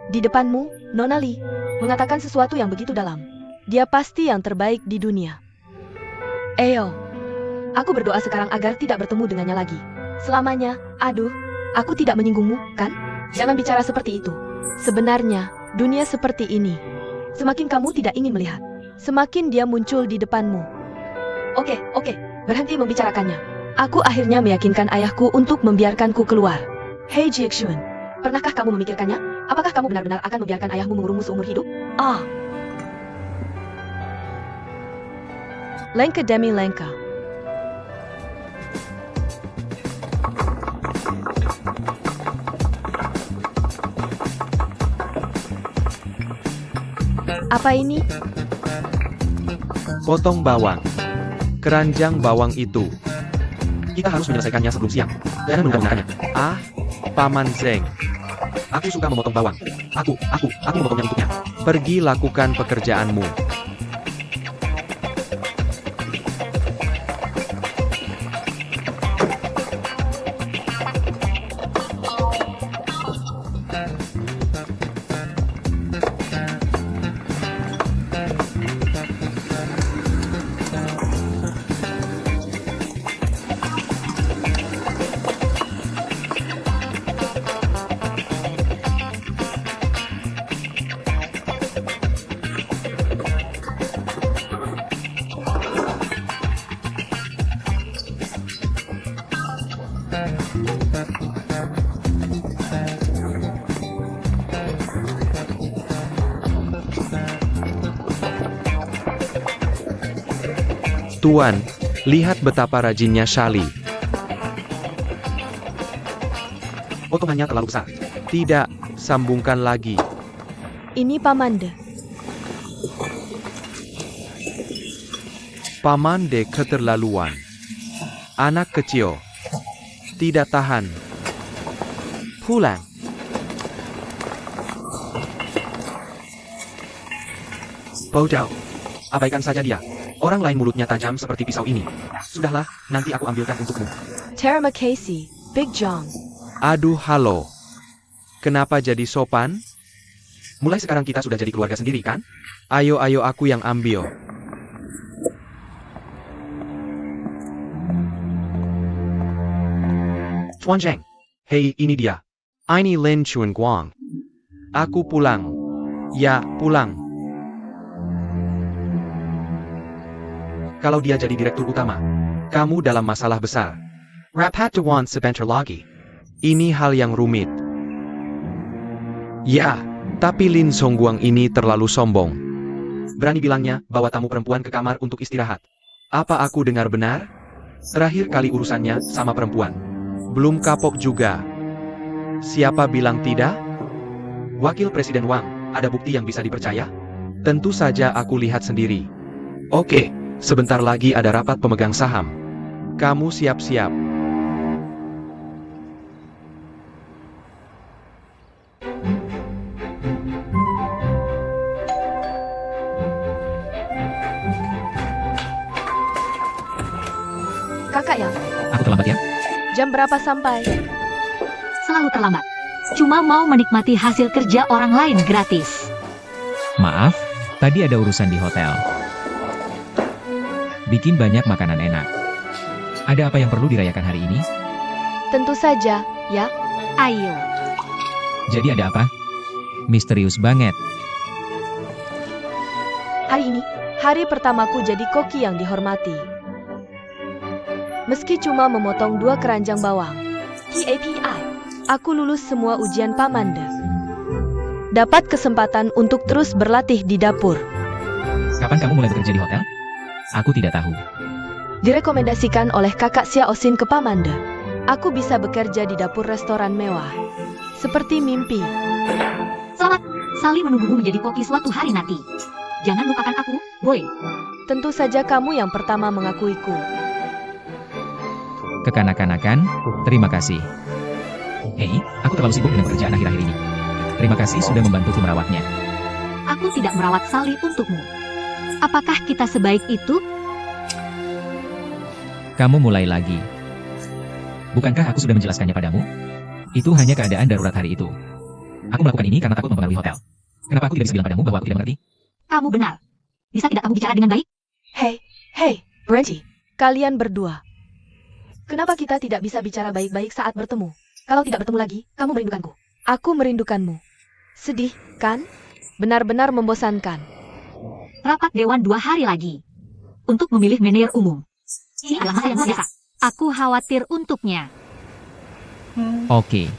Di depanmu, Nona Lee mengatakan sesuatu yang begitu dalam. Dia pasti yang terbaik di dunia. Ayo. Aku berdoa sekarang agar tidak bertemu dengannya lagi. Selamanya, aduh, aku tidak menyinggungmu, kan? Jangan bicara seperti itu. Sebenarnya, dunia seperti ini. Semakin kamu tidak ingin melihat, semakin dia muncul di depanmu. Oke, berhenti membicarakannya. Aku akhirnya meyakinkan ayahku untuk membiarkanku keluar. Hei Jiexuan, pernahkah kamu memikirkannya? Apakah kamu benar-benar akan membiarkan ayahmu mengurungmu seumur hidup? Lenka demi Lenka. Apa ini? Potong bawang. Keranjang bawang itu. Kita harus menyelesaikannya sebelum siang. Jangan menunda-nundanya. Paman Zeng. Aku suka memotong bawang. Aku memotongnya untuknya. Pergi lakukan pekerjaanmu. Tuan, lihat betapa rajinnya Shali. Potongannya terlalu besar. Tidak, sambungkan lagi. Ini Pamande. Paman de keterlaluan. Anak kecil. Tidak tahan. Pulang. Bodoh. Abaikan saja dia. Orang lain mulutnya tajam seperti pisau ini. Sudahlah, nanti aku ambilkan untukmu. Terima kasih, Big John. Aduh, halo. Kenapa jadi sopan? Mulai sekarang kita sudah jadi keluarga sendiri, kan? Ayo, aku yang ambil. Chuan Zheng. Hei, ini dia. Ini Lin Chuan Guang. Aku pulang. Ya, pulang. Kalau dia jadi direktur utama, kamu dalam masalah besar. Rapat Dewan sebentar lagi. Ini hal yang rumit. Ya, tapi Lin Songguang ini terlalu sombong. Berani bilangnya bawa tamu perempuan ke kamar untuk istirahat. Apa aku dengar benar? Terakhir kali urusannya sama perempuan. Belum kapok juga. Siapa bilang tidak? Wakil Presiden Wang, ada bukti yang bisa dipercaya? Tentu saja aku lihat sendiri. Oke, sebentar lagi ada rapat pemegang saham. Kamu siap-siap. Kakak Yang, Aku terlambat ya? jam berapa sampai? Selalu terlambat. Cuma mau menikmati hasil kerja orang lain gratis. Maaf, tadi ada urusan di hotel. Bikin banyak makanan enak. Ada apa yang perlu dirayakan hari ini? Tentu saja, ya. Ayo. Jadi ada apa? Misterius banget. Hari ini, hari pertamaku jadi koki yang dihormati. Meski cuma memotong 2 keranjang bawang, TAPI, aku lulus semua ujian Pamanda. Dapat kesempatan untuk terus berlatih di dapur. Kapan kamu mulai bekerja di hotel? Aku tidak tahu. Direkomendasikan oleh kakak Xia Osin ke Pamanda. Aku bisa bekerja di dapur restoran mewah. Seperti mimpi. Selamat, Sally menunggumu menjadi koki suatu hari nanti. Jangan lupakan aku, boy. Tentu saja kamu yang pertama mengakuiku. Kekanak-kanakan, terima kasih. Hei, aku terlalu sibuk dengan pekerjaan akhir-akhir ini. Terima kasih sudah membantuku merawatnya. Aku tidak merawat Sally untukmu. Apakah kita sebaik itu? Kamu mulai lagi. Bukankah aku sudah menjelaskannya padamu? Itu hanya keadaan darurat hari itu. Aku melakukan ini karena takut mempengaruhi hotel. Kenapa aku tidak bisa bilang padamu bahwa aku tidak mengerti? Kamu benar. Bisa tidak kamu bicara dengan baik? Hei, berhenti. Kalian berdua. Kenapa kita tidak bisa bicara baik-baik saat bertemu? Kalau tidak bertemu lagi, kamu merindukanku. Aku merindukanmu. Sedih, kan? Benar-benar membosankan. Rapat Dewan 2 hari lagi. Untuk memilih manajer umum. Ini adalah hal yang biasa. Aku khawatir untuknya. Oke.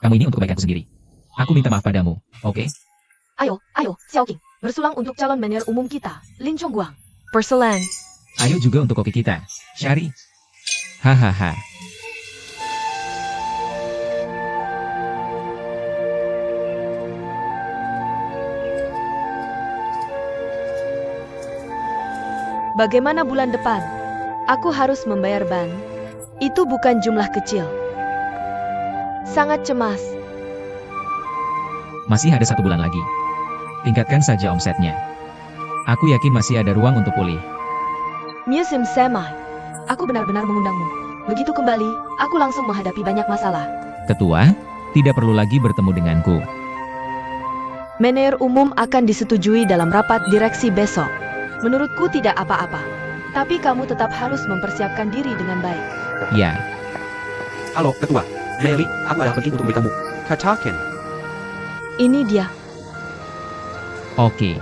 Kamu ini untuk kebaikanku sendiri. Aku minta maaf padamu, oke? Ayo, Xiaoqing. Bersulang untuk calon manajer umum kita, Lin Chongguang. Perselang. Ayo juga untuk koki kita, Syari. Hahaha. Bagaimana bulan depan? Aku harus membayar ban. Itu bukan jumlah kecil. Sangat cemas. Masih ada 1 bulan lagi. Tingkatkan saja omsetnya. Aku yakin masih ada ruang untuk pulih. Musim Semai. Aku benar-benar mengundangmu. Begitu kembali, aku langsung menghadapi banyak masalah. Ketua, tidak perlu lagi bertemu denganku. Manajer umum akan disetujui dalam rapat direksi besok. Menurutku tidak apa-apa. Tapi kamu tetap harus mempersiapkan diri dengan baik. Ya. Halo, Ketua. Meli, aku ada penting untuk beritamu. Katakan. Ini dia. Oke.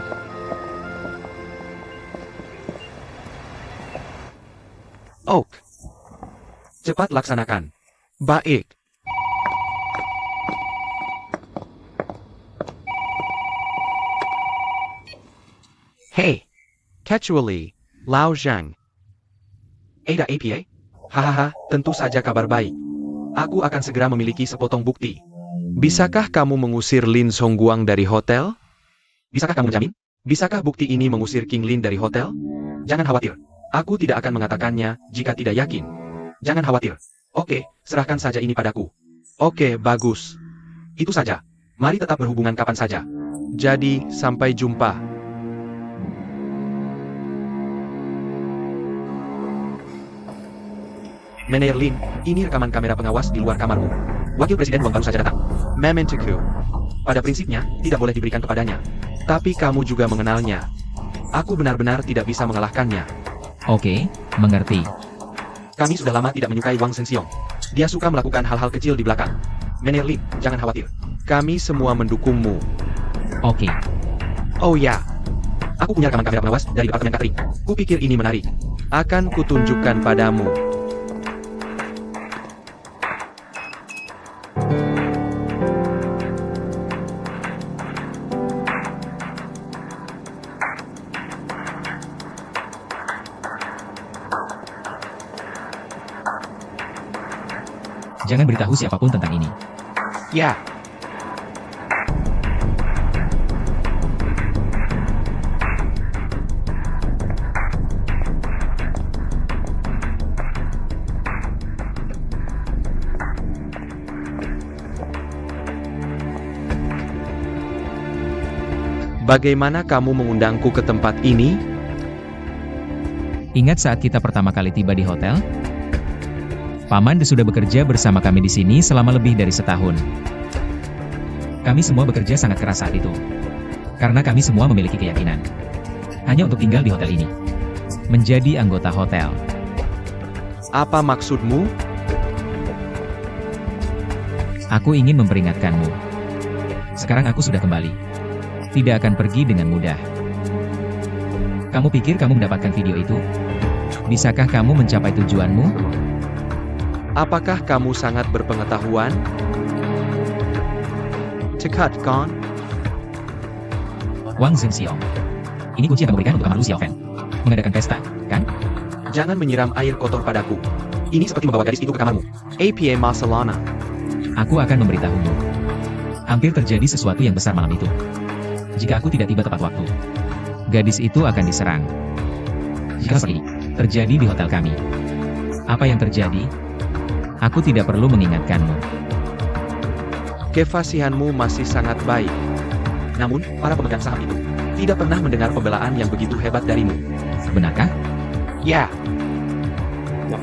Oak. Cepat laksanakan. Baik. Hey. Kecuali Lao Zhang. Ada APA? Hahaha, tentu saja kabar baik. Aku akan segera memiliki sepotong bukti. Bisakah kamu mengusir Lin Songguang dari hotel? Bisakah kamu jamin? Bisakah bukti ini mengusir King Lin dari hotel? Jangan khawatir. Aku tidak akan mengatakannya jika tidak yakin. Jangan khawatir. Oke, serahkan saja ini padaku. Oke, bagus. Itu saja. Mari tetap berhubungan kapan saja. Jadi, sampai jumpa. Manajer Lin, ini rekaman kamera pengawas di luar kamarmu. Wakil Presiden Wang baru saja datang. Mementeku. Pada prinsipnya, tidak boleh diberikan kepadanya. Tapi kamu juga mengenalnya. Aku benar-benar tidak bisa mengalahkannya. Oke, mengerti. Kami sudah lama tidak menyukai Wang Zhenxiong. Dia suka melakukan hal-hal kecil di belakang. Manajer Lin, jangan khawatir. Kami semua mendukungmu. Oke. Oh ya. Aku punya rekaman kamera pengawas dari Departemen Catering. Kupikir ini menarik. Akan kutunjukkan padamu. Jangan beritahu siapapun tentang ini. Ya. Bagaimana kamu mengundangku ke tempat ini? Ingat saat kita pertama kali tiba di hotel? Paman sudah bekerja bersama kami di sini selama lebih dari setahun. Kami semua bekerja sangat keras saat itu. Karena kami semua memiliki keyakinan. Hanya untuk tinggal di hotel ini. Menjadi anggota hotel. Apa maksudmu? Aku ingin memperingatkanmu. Sekarang aku sudah kembali. Tidak akan pergi dengan mudah. Kamu pikir kamu mendapatkan video itu? Bisakah kamu mencapai tujuanmu? Apakah kamu sangat berpengetahuan? Cekat, kan? Wang Zhenxiong. Ini kunci yang kamu berikan untuk kamar Lu Xiaofan. Mengadakan pesta, kan? Jangan menyiram air kotor padaku. Ini seperti membawa gadis itu ke kamarmu. APA Masalana. Aku akan memberitahumu. Hampir terjadi sesuatu yang besar malam itu. Jika aku tidak tiba tepat waktu, gadis itu akan diserang. Jika seperti ini terjadi di hotel kami, apa yang terjadi? Aku tidak perlu mengingatkanmu. Kefasihanmu masih sangat baik. Namun, para pemegang saham itu tidak pernah mendengar pembelaan yang begitu hebat darimu. Benarkah? Ya,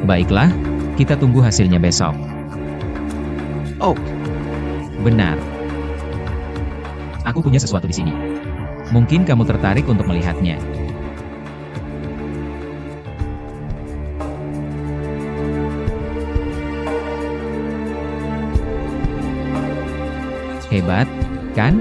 Baiklah, kita tunggu hasilnya besok. oh, Benar. Aku punya sesuatu di sini. Mungkin kamu tertarik untuk melihatnya. Hebat, kan?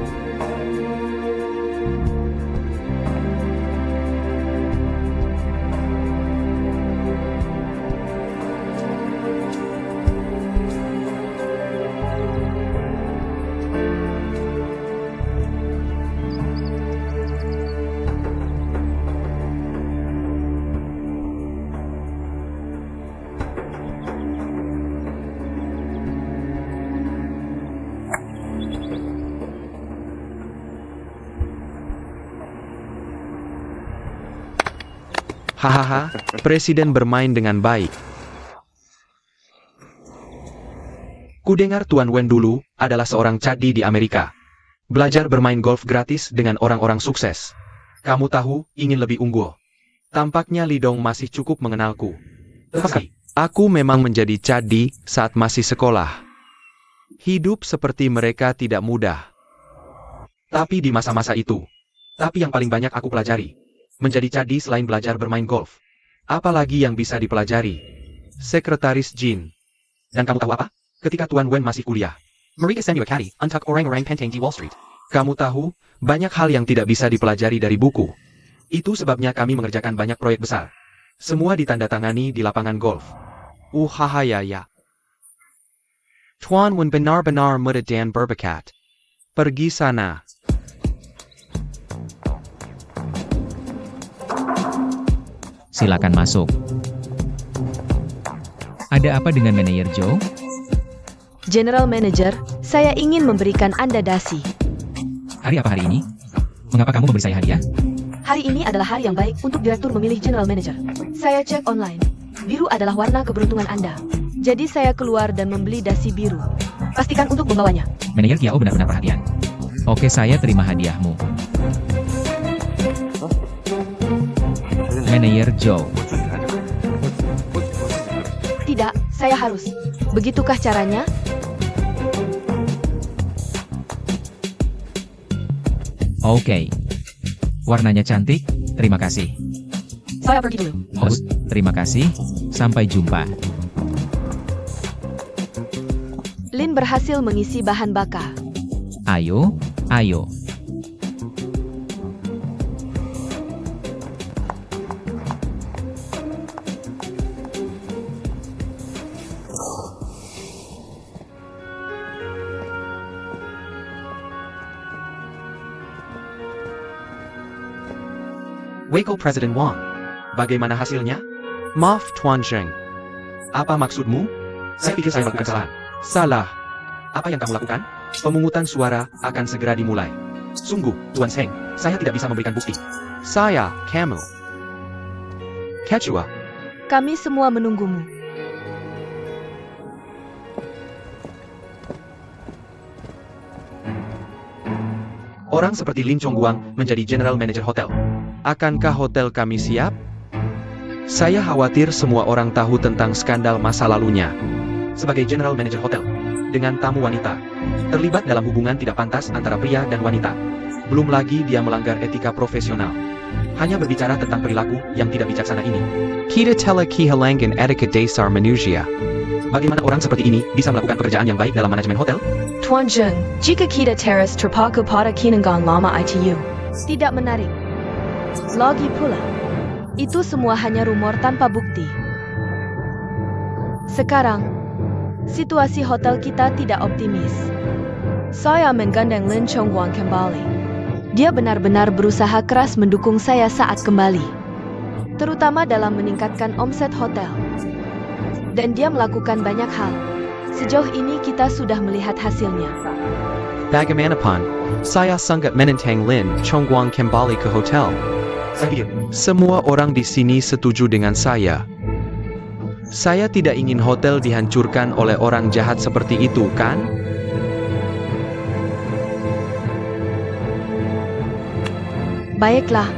hahaha, Presiden bermain dengan baik. Kudengar Tuan Wen dulu adalah seorang cadi di Amerika. Belajar bermain golf gratis dengan orang-orang sukses. Kamu tahu, ingin lebih unggul. Tampaknya Li Dong masih cukup mengenalku. Tetapi, aku memang menjadi cadi saat masih sekolah. Hidup seperti mereka tidak mudah. Tapi di masa-masa itu, yang paling banyak aku pelajari, menjadi cadi selain belajar bermain golf. Apalagi yang bisa dipelajari? Sekretaris Jin. Dan kamu tahu apa? Ketika Tuan Wen masih kuliah, mereka send you a caddy untuk orang-orang penting di Wall Street. Kamu tahu, banyak hal yang tidak bisa dipelajari dari buku. Itu sebabnya kami mengerjakan banyak proyek besar. Semua ditandatangani di lapangan golf. Hahaya. Tuan Wen benar-benar muda dan berbakat. Pergi sana. Silakan masuk. Ada apa dengan manajer Joe? General Manager, saya ingin memberikan Anda dasi. Hari apa hari ini? Mengapa kamu memberi saya hadiah? Hari ini adalah hari yang baik untuk direktur memilih general manager. Saya cek online. Biru adalah warna keberuntungan Anda. Jadi saya keluar dan membeli dasi biru. Pastikan untuk membawanya. Manajer Kiao benar-benar perhatian. Oke, saya terima hadiahmu. Manajer Joe. Tidak, saya harus. Begitukah caranya? Oke. Warnanya cantik, terima kasih. Saya pergi dulu. Host, terima kasih. Sampai jumpa. Lin berhasil mengisi bahan bakar. Ayo, ayo. Wakil Presiden Wang. Bagaimana hasilnya? Maaf Tuan Zheng. Apa maksudmu? Saya pikir saya melakukan kesalahan. Salah. Apa yang kamu lakukan? Pemungutan suara akan segera dimulai. Sungguh, Tuan Zheng, saya tidak bisa memberikan bukti. Saya, kamu. Quechua. Kami semua menunggumu. Orang seperti Lin Chongguang menjadi General Manager hotel. Akankah hotel kami siap? Saya khawatir semua orang tahu tentang skandal masa lalunya. Sebagai General Manager hotel, dengan tamu wanita, terlibat dalam hubungan tidak pantas antara pria dan wanita. Belum lagi dia melanggar etika profesional. Hanya berbicara tentang perilaku yang tidak bijaksana ini. Kita telah kehilangan etiket dasar manusia. Bagaimana orang seperti ini bisa melakukan pekerjaan yang baik dalam manajemen hotel? Tuan Zheng, jika kita teras terpaku pada kinenggang lama ITU. Tidak menarik. Lagi pula, itu semua hanya rumor tanpa bukti. Sekarang, situasi hotel kita tidak optimis. Saya menggandeng Lin Chongguang kembali. Dia benar-benar berusaha keras mendukung saya saat kembali, terutama dalam meningkatkan omset hotel. Dan dia melakukan banyak hal. Sejauh ini kita sudah melihat hasilnya. Bagaimanapun, saya sangat menentang Lin Chongguang kembali ke hotel. Semua orang di sini setuju dengan saya. Saya tidak ingin hotel dihancurkan oleh orang jahat seperti itu, kan? Baiklah.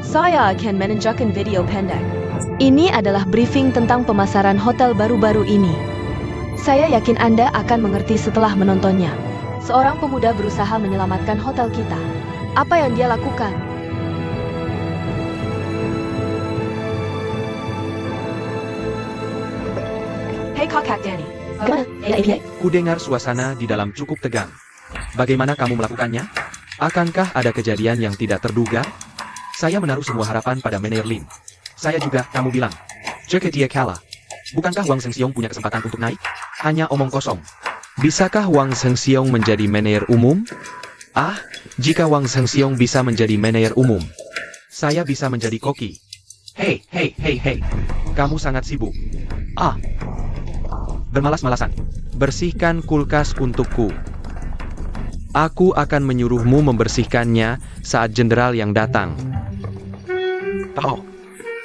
Saya akan menunjukkan video pendek. Ini adalah briefing tentang pemasaran hotel baru-baru ini. Saya yakin Anda akan mengerti setelah menontonnya. Seorang pemuda berusaha menyelamatkan hotel kita. Apa yang dia lakukan? Hey Kakak Danny. Bagaimana? APA? Kudengar suasana di dalam cukup tegang. Bagaimana kamu melakukannya? Akankah ada kejadian yang tidak terduga? Saya menaruh semua harapan pada Manajer Lin. Saya juga, kamu bilang. Jika dia kalah. Bukankah Wang Zhengxiong punya kesempatan untuk naik? Hanya omong kosong. Bisakah Wang Zhengxiong menjadi manajer umum? Jika Wang Zhengxiong bisa menjadi manajer umum, saya bisa menjadi koki. Hei. Kamu sangat sibuk. Bermalas-malasan. Bersihkan kulkas untukku. Aku akan menyuruhmu membersihkannya saat jenderal yang datang. Tahu.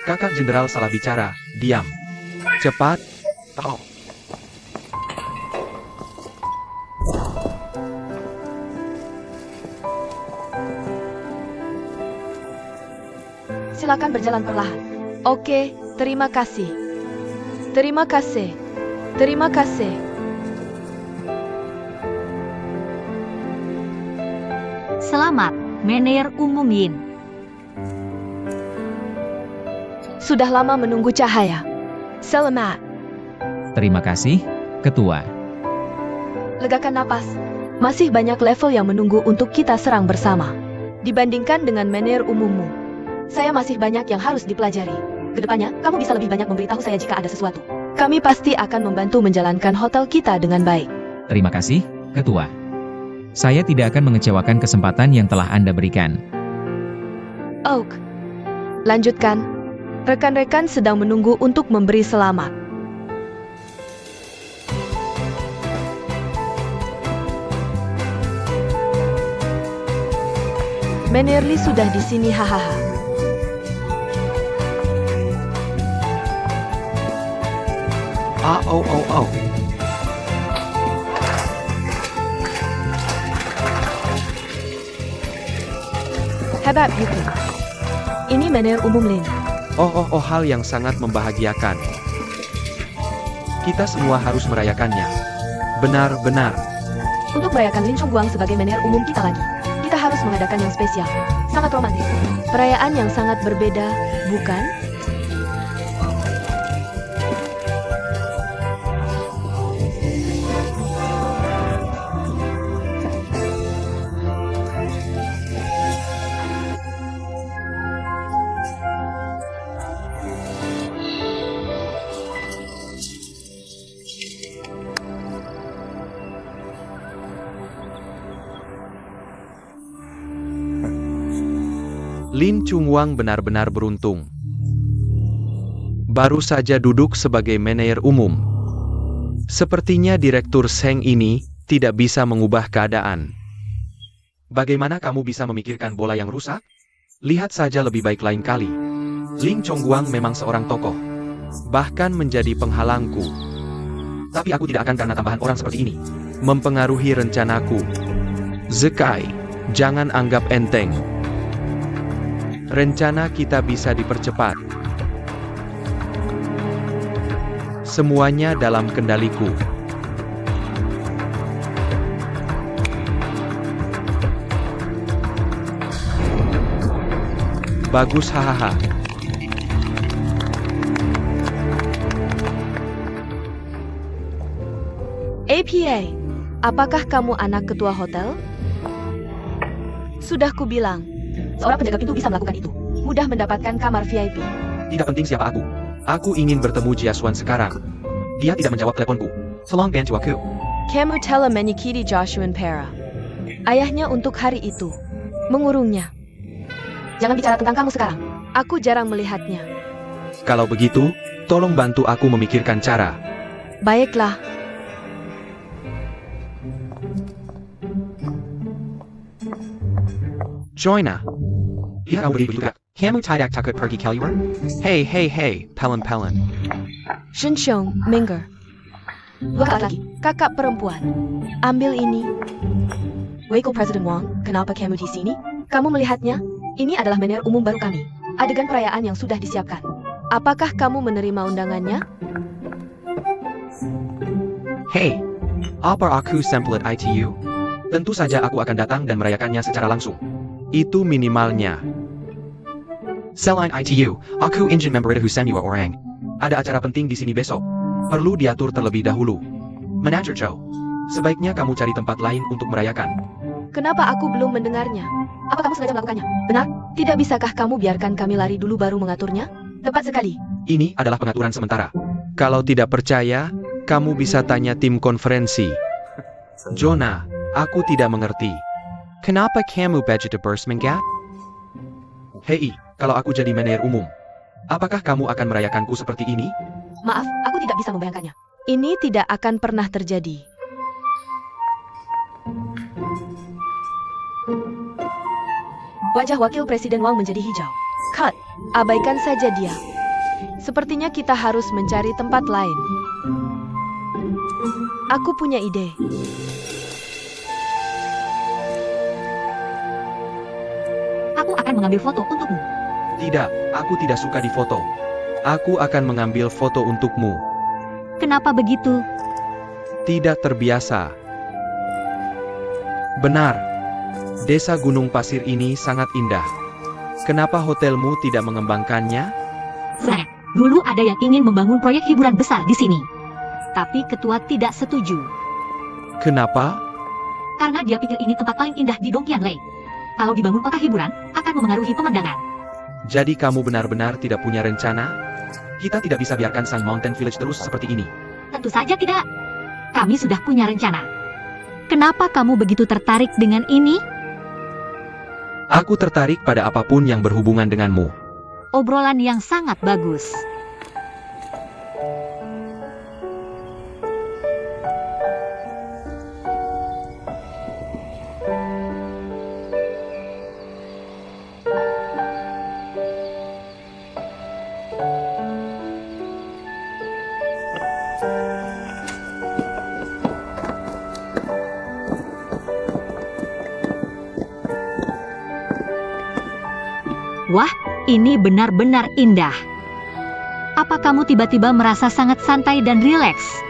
Kakak jenderal salah bicara. Diam. Cepat. Tahu. Silakan berjalan perlahan. Oke, terima kasih. Terima kasih. Terima kasih. Selamat, Manajer Umum Yin. Sudah lama menunggu cahaya. Selamat. Terima kasih, Ketua. Legakan napas. Masih banyak level yang menunggu untuk kita serang bersama. Dibandingkan dengan manajer umummu, saya masih banyak yang harus dipelajari. Kedepannya, kamu bisa lebih banyak memberitahu saya jika ada sesuatu. Kami pasti akan membantu menjalankan hotel kita dengan baik. Terima kasih, Ketua. Saya tidak akan mengecewakan kesempatan yang telah Anda berikan. Oak. Lanjutkan. Rekan-rekan sedang menunggu untuk memberi selamat. Menerli sudah di sini, hahaha. Oh. Hebat, Yuki. Ini Mener umum Lin. Oh, hal yang sangat membahagiakan. Kita semua harus merayakannya. Benar-benar. Untuk merayakan Lin Chongguang sebagai Mener umum kita lagi, kita harus mengadakan yang spesial. Sangat romantis. Perayaan yang sangat berbeda, bukan? Lin Chongguang benar-benar beruntung. Baru saja duduk sebagai manajer umum. Sepertinya Direktur Seng ini tidak bisa mengubah keadaan. Bagaimana kamu bisa memikirkan bola yang rusak? Lihat saja lebih baik lain kali. Lin Chongguang memang seorang tokoh. Bahkan menjadi penghalangku. Tapi aku tidak akan karena tambahan orang seperti ini mempengaruhi rencanaku. Zekai, jangan anggap enteng. Rencana kita bisa dipercepat. Semuanya dalam kendaliku. Bagus, hahaha. APA, apakah kamu anak ketua hotel? Sudah kubilang, seorang penjaga pintu bisa melakukan itu. Mudah mendapatkan kamar VIP. Tidak penting siapa aku. Aku ingin bertemu Jiasuan sekarang. Dia tidak menjawab teleponku. Tolong bantu aku. Kamu telah menyakiti Joshua Pera. Ayahnya untuk hari itu. Mengurungnya. Jangan bicara tentang kamu sekarang. Aku jarang melihatnya. Kalau begitu, tolong bantu aku memikirkan cara. Baiklah. Joina. Iya, kamu begitu juga. Kamu tidak takut pergi keluar? Hey, Pelin. Shenxiong, Minger. Dua kakak lagi, kakak perempuan. Ambil ini. Weiko Presiden Wang, kenapa kamu di sini? Kamu melihatnya? Ini adalah manajer umum baru kami. Adegan perayaan yang sudah disiapkan. Apakah kamu menerima undangannya? Hey, apa aku sempelat ITU? Tentu saja aku akan datang dan merayakannya secara langsung. Itu minimalnya. Selain ITU, aku ingin memberitahu semua orang. Ada acara penting di sini besok. Perlu diatur terlebih dahulu. Manager Joe, sebaiknya kamu cari tempat lain untuk merayakan. Kenapa aku belum mendengarnya? Apa kamu sengaja melakukannya? Benar? Tidak bisakah kamu biarkan kami lari dulu baru mengaturnya? Tepat sekali. Ini adalah pengaturan sementara. Kalau tidak percaya, kamu bisa tanya tim konferensi. Jonah, aku tidak mengerti. Kenapa kamu budget mengat? Hei, kalau aku jadi manajer umum, apakah kamu akan merayakanku seperti ini? Maaf, aku tidak bisa membayangkannya. Ini tidak akan pernah terjadi. Wajah Wakil Presiden Wang menjadi hijau. Cut, abaikan saja dia. Sepertinya kita harus mencari tempat lain. Aku punya ide. Aku akan mengambil foto untukmu. Tidak, aku tidak suka difoto. Aku akan mengambil foto untukmu. Kenapa begitu? Tidak terbiasa. Benar. Desa Gunung Pasir ini sangat indah. Kenapa hotelmu tidak mengembangkannya? Frank, dulu ada yang ingin membangun proyek hiburan besar di sini. Tapi ketua tidak setuju. Kenapa? Karena dia pikir ini tempat paling indah di Dongqianglei. Kalau dibangun kota hiburan, akan memengaruhi pemandangan. Jadi kamu benar-benar tidak punya rencana? Kita tidak bisa biarkan Sun Mountain Village terus seperti ini. Tentu saja tidak. Kami sudah punya rencana. Kenapa kamu begitu tertarik dengan ini? Aku tertarik pada apapun yang berhubungan denganmu. Obrolan yang sangat bagus. Wah, ini benar-benar indah. Apa kamu tiba-tiba merasa sangat santai dan rileks?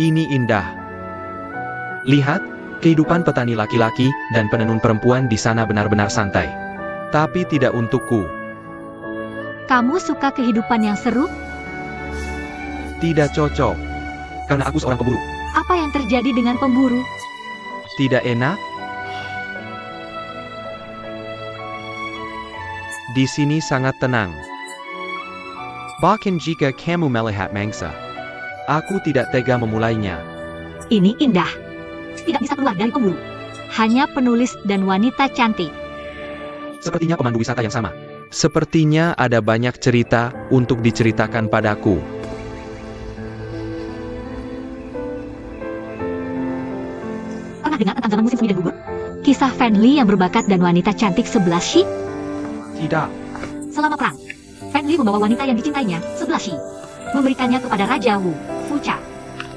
Ini indah. Lihat, kehidupan petani laki-laki dan penenun perempuan di sana benar-benar santai. Tapi tidak untukku. Kamu suka kehidupan yang seru? Tidak cocok. Karena aku seorang pemburu. Apa yang terjadi dengan pemburu? Tidak enak? Di sini sangat tenang. Bahkan jika kamu melihat mangsa, aku tidak tega memulainya. Ini indah. Tidak bisa keluar dari pemburu. Hanya penulis dan wanita cantik. Sepertinya pemandu wisata yang sama. Sepertinya ada banyak cerita untuk diceritakan padaku. Pernah dengar tentang zaman musim semi dan gugur? Kisah Fanli yang berbakat dan wanita cantik 11 Shi? Tidak. Selama perang, Fanli membawa wanita yang dicintainya, 11 Shi, memberikannya kepada Raja Wu, Fucha,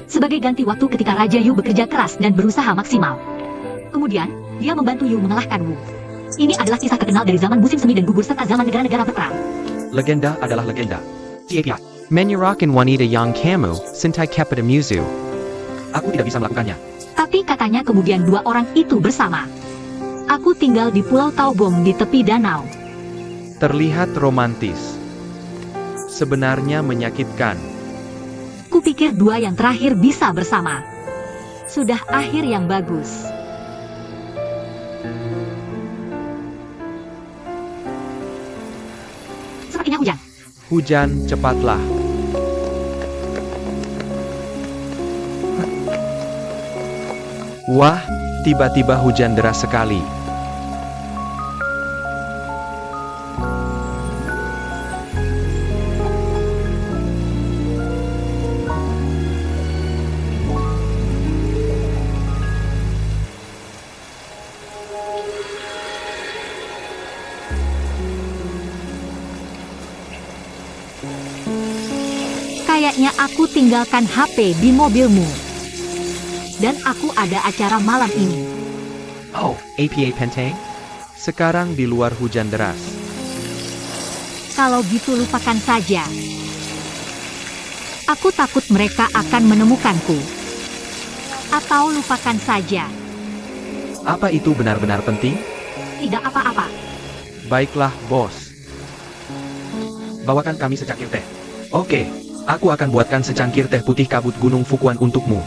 sebagai ganti waktu ketika Raja Yu bekerja keras dan berusaha maksimal. Kemudian, dia membantu Yu mengalahkan Wu. Ini adalah kisah terkenal dari zaman musim semi dan gugur serta zaman negara-negara berperang. Legenda adalah legenda. Tiap menyerahkan wanita yang kamu cintai kepada musuh. Aku tidak bisa melakukannya. Tapi katanya kemudian dua orang itu bersama. Aku tinggal di Pulau Taobong di tepi danau. Terlihat romantis. Sebenarnya menyakitkan. Kupikir dua yang terakhir bisa bersama. Sudah akhir yang bagus. Sepertinya hujan. Hujan, cepatlah. Wah, tiba-tiba hujan deras sekali. Kayaknya aku tinggalkan HP di mobilmu. Dan aku ada acara malam ini. Oh, APA Pentang? Sekarang di luar hujan deras. Kalau gitu lupakan saja. Aku takut mereka akan menemukanku. Atau lupakan saja. Apa itu benar-benar penting? Tidak apa-apa. Baiklah, bos. Bawakan kami secangkir teh. Oke, aku akan buatkan secangkir teh putih kabut gunung Fukuan untukmu.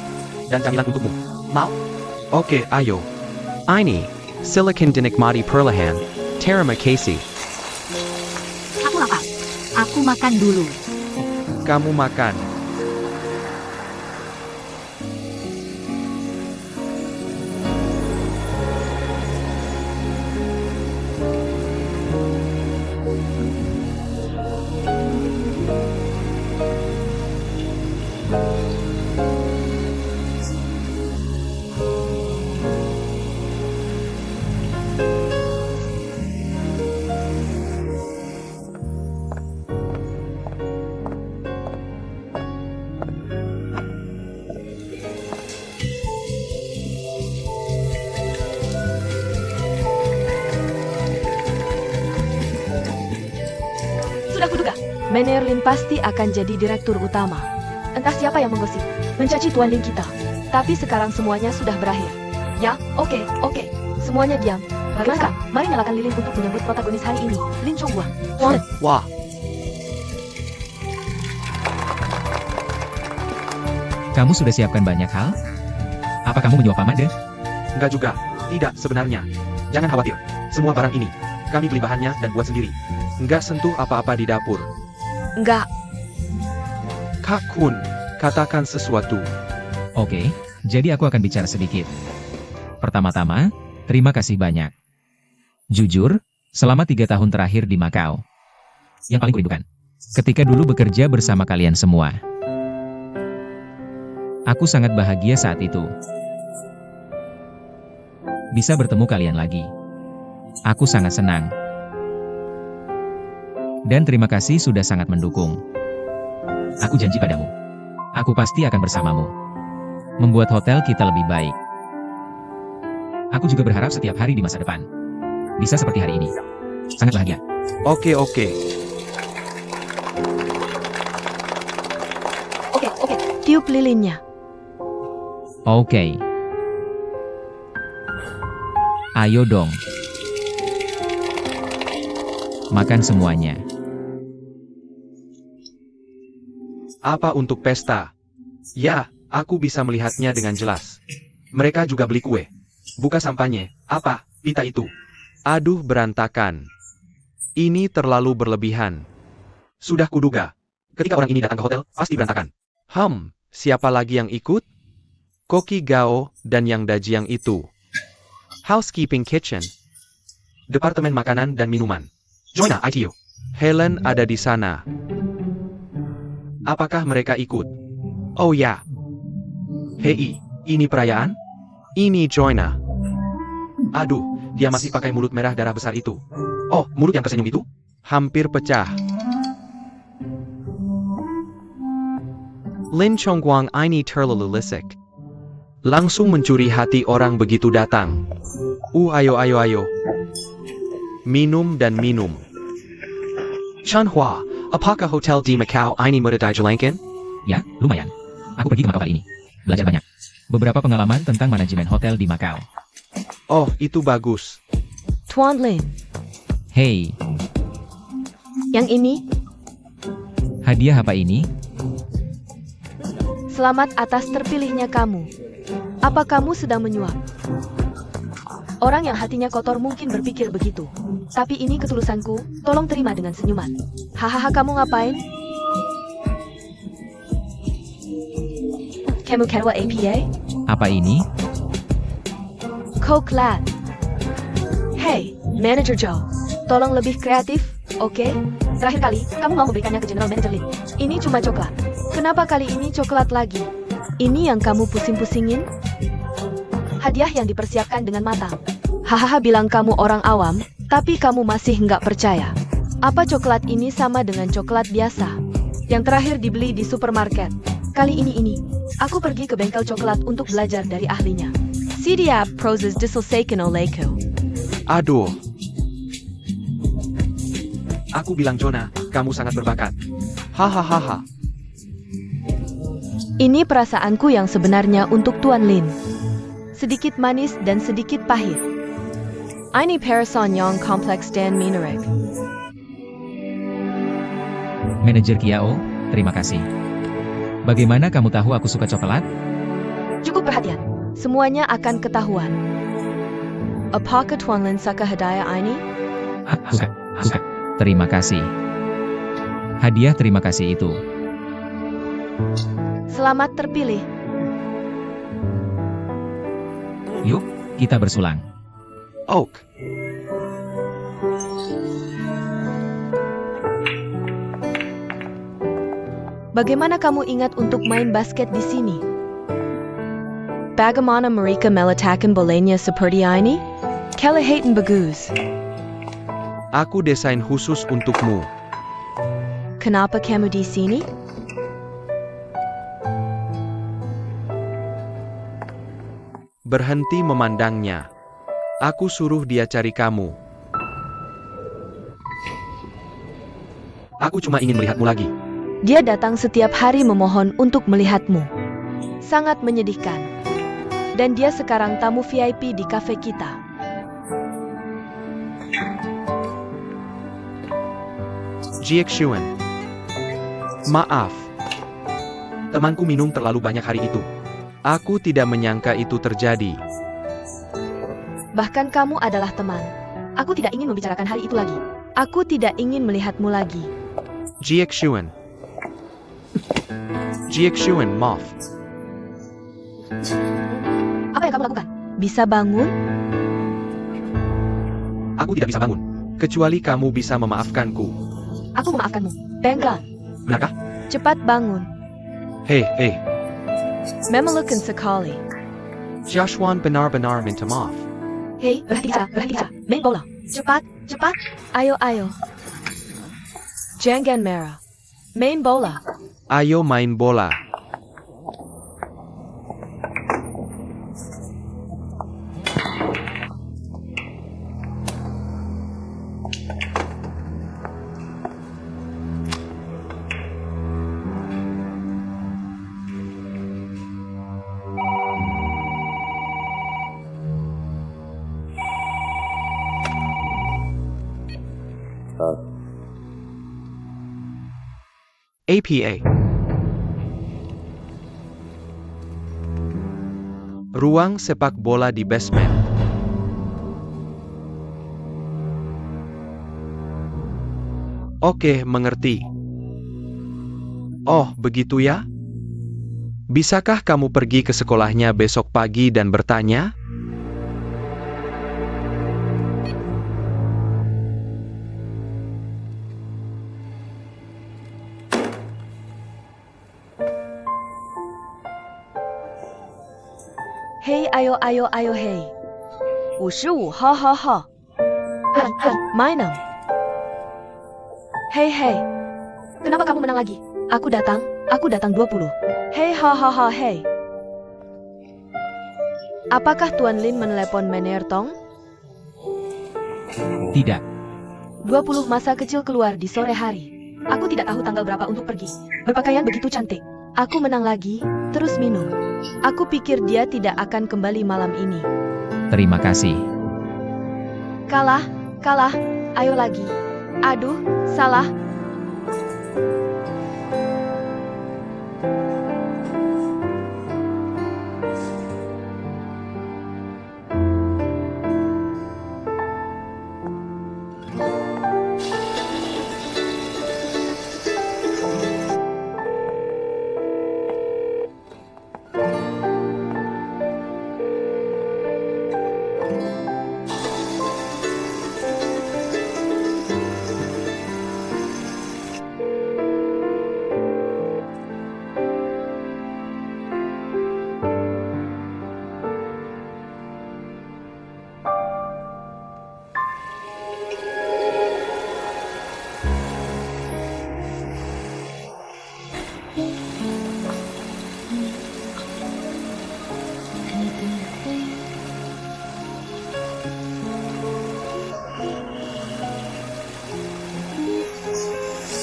Dan camilan untukmu. Mau? Oke, ayo. Ini, silakan dinikmati perlahan. Terima kasih. Aku lapar. Aku makan dulu. Kamu makan. Sudah kuduga, Mener Lin pasti akan jadi direktur utama. Entah siapa yang menggosip, mencaci Tuan Lin kita. Tapi sekarang semuanya sudah berakhir. Ya, oke. Semuanya diam. Bagaimana? Mari nyalakan lilin untuk menyambut protagonis hari ini, Lin Chonghua. Wah, Kamu sudah siapkan banyak hal? Apa kamu menyuap Paman De? enggak juga. Tidak, sebenarnya. Jangan khawatir. Semua barang ini, kami beli bahannya dan buat sendiri. Enggak sentuh apa-apa di dapur. Enggak, Kak Kun, katakan sesuatu. Oke, jadi aku akan bicara sedikit. Pertama-tama, terima kasih banyak. Jujur, selama 3 tahun terakhir di Makau, yang paling kurindukan, ketika dulu bekerja bersama kalian semua. Aku sangat bahagia saat itu. Bisa bertemu kalian lagi. Aku sangat senang. Dan terima kasih sudah sangat mendukung. Aku janji padamu. Aku pasti akan bersamamu. Membuat hotel kita lebih baik. Aku juga berharap setiap hari di masa depan bisa seperti hari ini. Sangat bahagia. Oke. Oke. Tiup lilinnya. Oke. Ayo dong. Makan semuanya. Apa untuk pesta? Ya, aku bisa melihatnya dengan jelas. Mereka juga beli kue. Buka sampahnya. Apa, pita itu? Aduh, berantakan. Ini terlalu berlebihan. Sudah kuduga. Ketika orang ini datang ke hotel, pasti berantakan. Siapa lagi yang ikut? Koki Gao dan Yang Daji yang itu. Housekeeping kitchen. Departemen makanan dan minuman. Joina ITU. Helen ada di sana. Apakah mereka ikut? Oh ya. Hei, ini perayaan? Ini Joina. Aduh, dia masih pakai mulut merah darah besar itu. Oh, mulut yang tersenyum itu? Hampir pecah. Lin Chongguang ini terlalu lisik. Langsung mencuri hati orang begitu datang. Ayo. Minum dan minum. Chanhua, apakah hotel di Macau ini mudah dijalankan? Ya, lumayan. Aku pergi ke Macau kali ini. Belajar banyak. Beberapa pengalaman tentang manajemen hotel di Macau. Oh, itu bagus. Tuan Lin, Hei, yang ini, hadiah apa ini? selamat atas terpilihnya kamu. Apa kamu sedang menyuap? Orang yang hatinya kotor mungkin berpikir begitu. Tapi ini ketulusanku, tolong terima dengan senyuman. Hahaha, kamu ngapain? Kamu kedua APA? Apa ini? Cokelat. Hey, Manager Joe. Tolong lebih kreatif, oke? Terakhir kali, kamu mau memberikannya ke General Manager Lin. Ini cuma coklat. Kenapa kali ini coklat lagi? Ini yang kamu pusing-pusingin? Hadiah yang dipersiapkan dengan matang. Hahaha, bilang kamu orang awam, tapi kamu masih nggak percaya. Apa coklat ini sama dengan coklat biasa? Yang terakhir dibeli di supermarket. Kali ini, aku pergi ke bengkel coklat untuk belajar dari ahlinya. Sidiap proses diselesaikan olehku. Aduh. Aku bilang Jona, kamu sangat berbakat. Hahaha. Ini perasaanku yang sebenarnya untuk Tuan Lin. Sedikit manis dan sedikit pahit. Ini Parason yang kompleks dan menarik. Manajer Kiao, terima kasih. Bagaimana kamu tahu aku suka coklat? Cukup perhatian. Semuanya akan ketahuan. Apakah Tuan Lin suka hadiah ini? Suka. Terima kasih. Hadiah terima kasih itu. Selamat terpilih. Yuk, kita bersulang. Oak. Bagaimana kamu ingat untuk main basket di sini? Bagaimana mereka meletakkan bolanya seperti ini? Kelihatan bagus. Aku desain khusus untukmu. Kenapa kamu di sini? Berhenti memandangnya. Aku suruh dia cari kamu. Aku cuma ingin melihatmu lagi. Dia datang setiap hari memohon untuk melihatmu. Sangat menyedihkan. Dan dia sekarang tamu VIP di kafe kita. Jiexuan. Maaf. Temanku minum terlalu banyak hari itu. Aku tidak menyangka itu terjadi. Bahkan kamu adalah teman. Aku tidak ingin membicarakan hari itu lagi. Aku tidak ingin melihatmu lagi. Jiexuan. Jiexuan, Moth. Apa yang kamu lakukan? Bisa bangun? Aku tidak bisa bangun. Kecuali kamu bisa memaafkanku. Aku memaafkanmu. Bengal. Benarkah? Cepat bangun. Hei. Memelukan sekali. Joshua benar-benar minta maaf. Hei, berhenti bicara. Main bola. Cepat. Ayo. Jangan merah. Main bola. Ayo main bola. APA. Ruang sepak bola di basement. Oke, mengerti. Oh, begitu ya? Bisakah kamu pergi ke sekolahnya besok pagi dan bertanya? Hei, ayo, ayo, ayo, hei. 55号号号。Mainan. Hei, hei. Kenapa kamu menang lagi? Aku datang 20. Hei, hahaha, hei. Apakah Tuan Lin menelepon Mener Tong? Tidak. 20 masa kecil keluar di sore hari. Aku tidak tahu tanggal berapa untuk pergi. Berpakaian begitu cantik. Aku menang lagi, terus minum. Aku pikir dia tidak akan kembali malam ini. Terima kasih. Kalah, ayo lagi. Aduh, salah.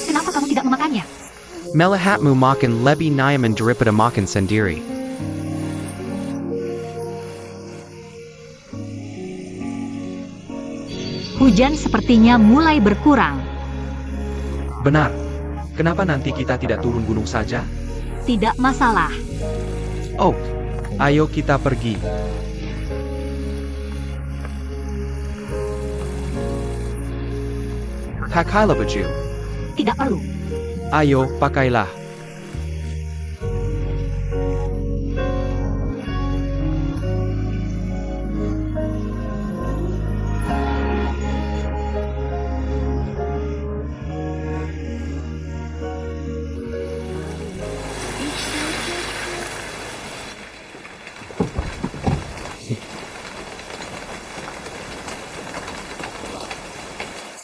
Kenapa kamu tidak memakannya? Melihatmu makan lebih nyaman daripada makan sendiri. Hujan sepertinya mulai berkurang. Benar. Kenapa nanti kita tidak turun gunung saja? Tidak masalah. Oh, ayo kita pergi. Pakailah baju. Tidak perlu. Ayo, pakailah.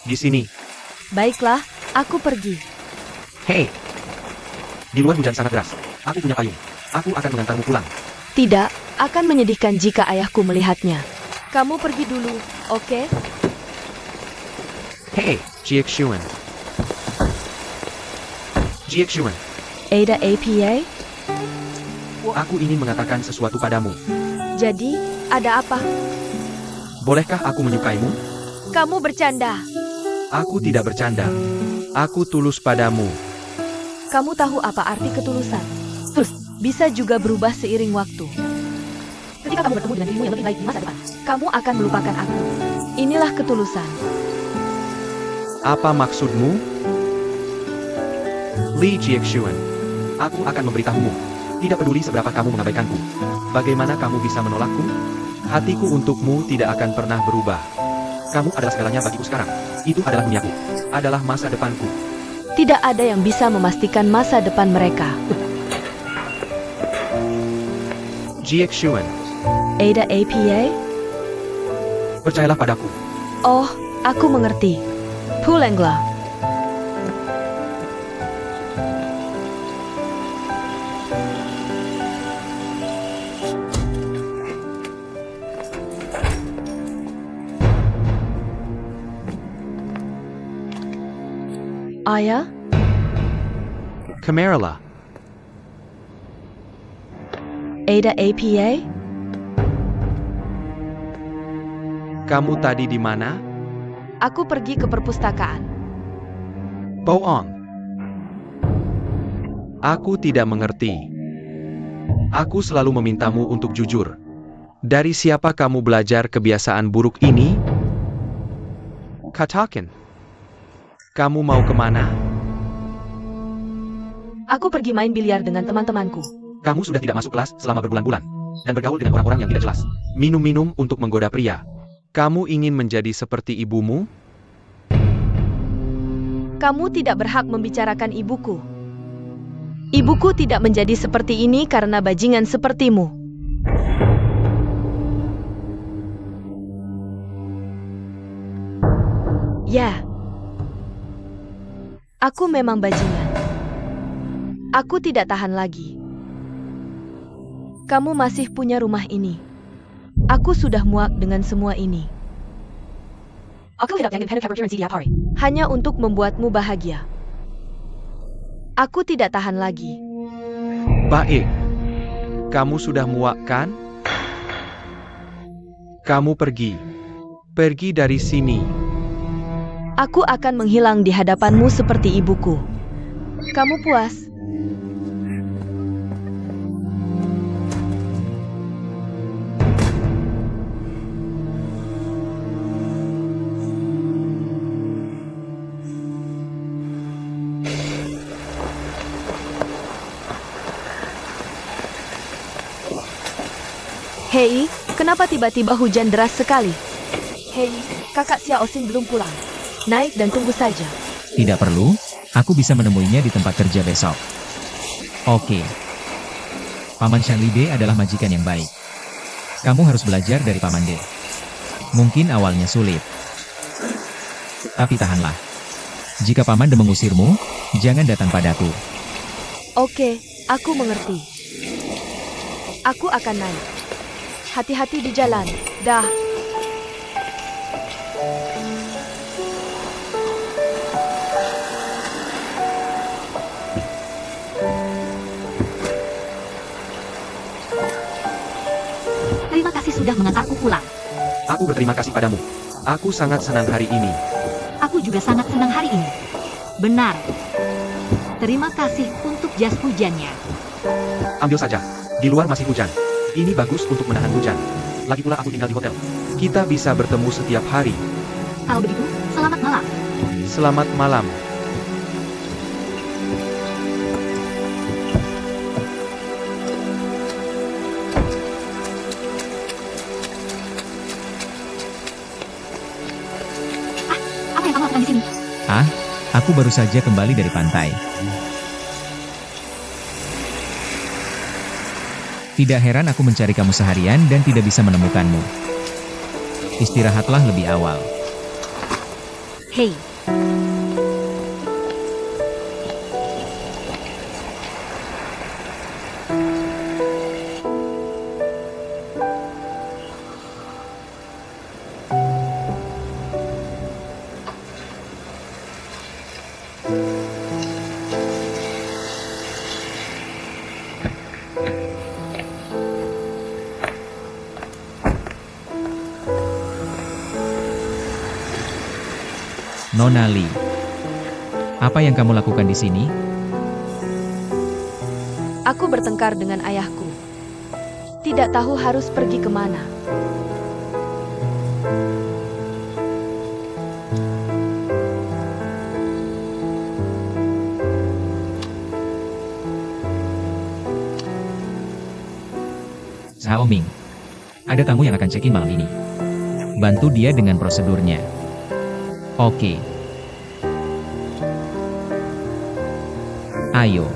Di sini. Baiklah, aku pergi. Hei. Di luar hujan sangat deras. Aku punya payung. Aku akan mengantarmu pulang. Tidak, akan menyedihkan jika ayahku melihatnya. Kamu pergi dulu, oke? Hei, Jiek Xuan. Jiek Xuan. Ada APA? Aku ingin mengatakan sesuatu padamu. Jadi, ada apa? Bolehkah aku menyukaimu? Kamu bercanda. Aku tidak bercanda. Aku tulus padamu. Kamu tahu apa arti ketulusan? Terus, bisa juga berubah seiring waktu. Ketika kamu bertemu dengan dirimu yang lebih baik di masa depan, kamu akan melupakan aku. Inilah ketulusan. Apa maksudmu? Li Jiexuan. Aku akan memberitahumu. Tidak peduli seberapa kamu mengabaikanku. Bagaimana kamu bisa menolakku? Hatiku untukmu tidak akan pernah berubah. Kamu adalah segalanya bagiku sekarang. Itu adalah duniaku. Adalah masa depanku. Tidak ada yang bisa memastikan masa depan mereka. Jiexuan. Ada APA? Percayalah padaku. Oh, aku mengerti. Pulengla. Ayah? Kameralah. Ada APA? Kamu tadi di mana? Aku pergi ke perpustakaan. Bohong. Aku tidak mengerti. Aku selalu memintamu untuk jujur. Dari siapa kamu belajar kebiasaan buruk ini? Katakan. Kamu mau kemana? Aku pergi main biliar dengan teman-temanku. Kamu sudah tidak masuk kelas selama berbulan-bulan. Dan bergaul dengan orang-orang yang tidak jelas. Minum-minum untuk menggoda pria. Kamu ingin menjadi seperti ibumu? Kamu tidak berhak membicarakan ibuku. Ibuku tidak menjadi seperti ini karena bajingan sepertimu. Ya. Aku memang bajingan. Aku tidak tahan lagi. Kamu masih punya rumah ini. Aku sudah muak dengan semua ini. Hanya untuk membuatmu bahagia. Aku tidak tahan lagi. Baik. Kamu sudah muak kan? Kamu pergi. Pergi dari sini. Aku akan menghilang di hadapanmu seperti ibuku. Kamu puas? Hei, kenapa tiba-tiba hujan deras sekali? Hei, kakak Xiaoxing belum pulang. Naik dan tunggu saja. Tidak perlu, aku bisa menemuinya di tempat kerja besok. Oke. Paman Shanlide adalah majikan yang baik. Kamu harus belajar dari Paman De. Mungkin awalnya sulit. Tapi tahanlah. Jika Paman De mengusirmu, jangan datang padaku. Oke, aku mengerti. Aku akan naik. Hati-hati di jalan. Dah. Terima kasih sudah mengantarku pulang. Aku berterima kasih padamu. Aku sangat senang hari ini. Aku juga sangat senang hari ini. Benar. Terima kasih untuk jas hujannya. Ambil saja. Di luar masih hujan. Ini bagus untuk menahan hujan. Lagi pula aku tinggal di hotel. Kita bisa bertemu setiap hari. Kalau begitu, selamat malam. Selamat malam. Apa yang kamu lakukan di sini? Aku baru saja kembali dari pantai. Tidak heran aku mencari kamu seharian dan tidak bisa menemukanmu. Istirahatlah lebih awal. Hei, Nona Li. Apa yang kamu lakukan di sini? Aku bertengkar dengan ayahku. Tidak tahu harus pergi kemana. Xiaoming. Ada tamu yang akan check-in malam ini. Bantu dia dengan prosedurnya. Oke. Ayo.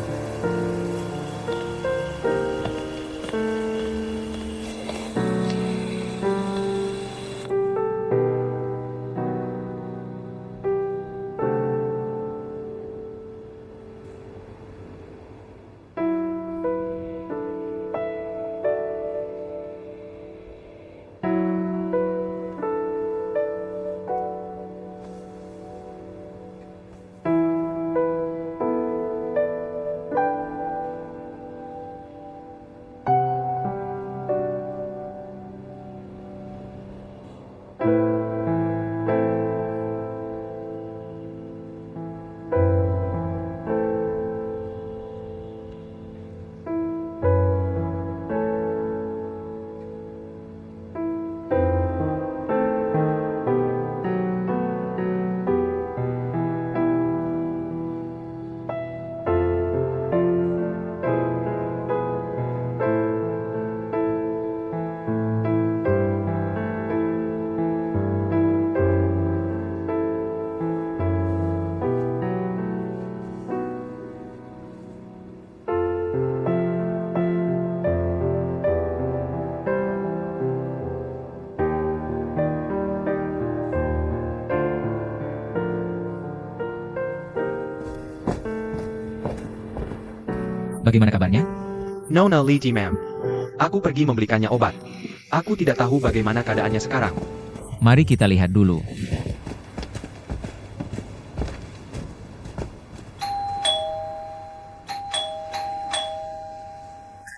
bagaimana kabarnya? Nona Liti, ma'am. Aku pergi membelikannya obat. Aku tidak tahu bagaimana keadaannya sekarang. Mari kita lihat dulu.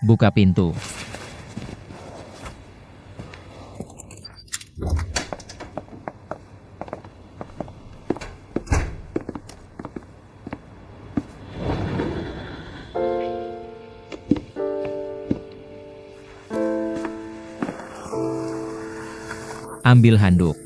Buka pintu. Ambil handuk.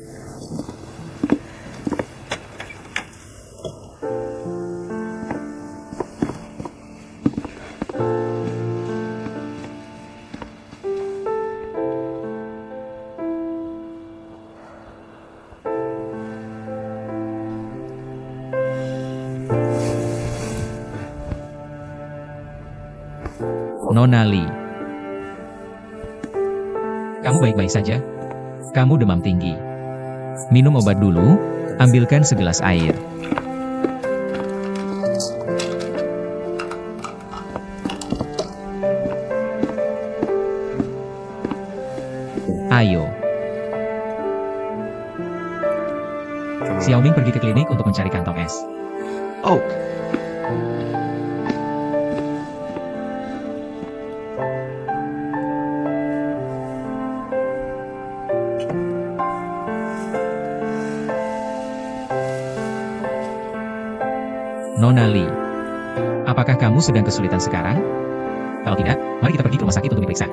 Nona Lee. Kamu baik-baik saja? Kamu demam tinggi. Minum obat dulu, ambilkan segelas air. Ayo. Xiaoming pergi ke klinik untuk mencari kantong es. Oh, Nona Lee, apakah kamu sedang kesulitan sekarang? Kalau tidak, mari kita pergi ke rumah sakit untuk diperiksa.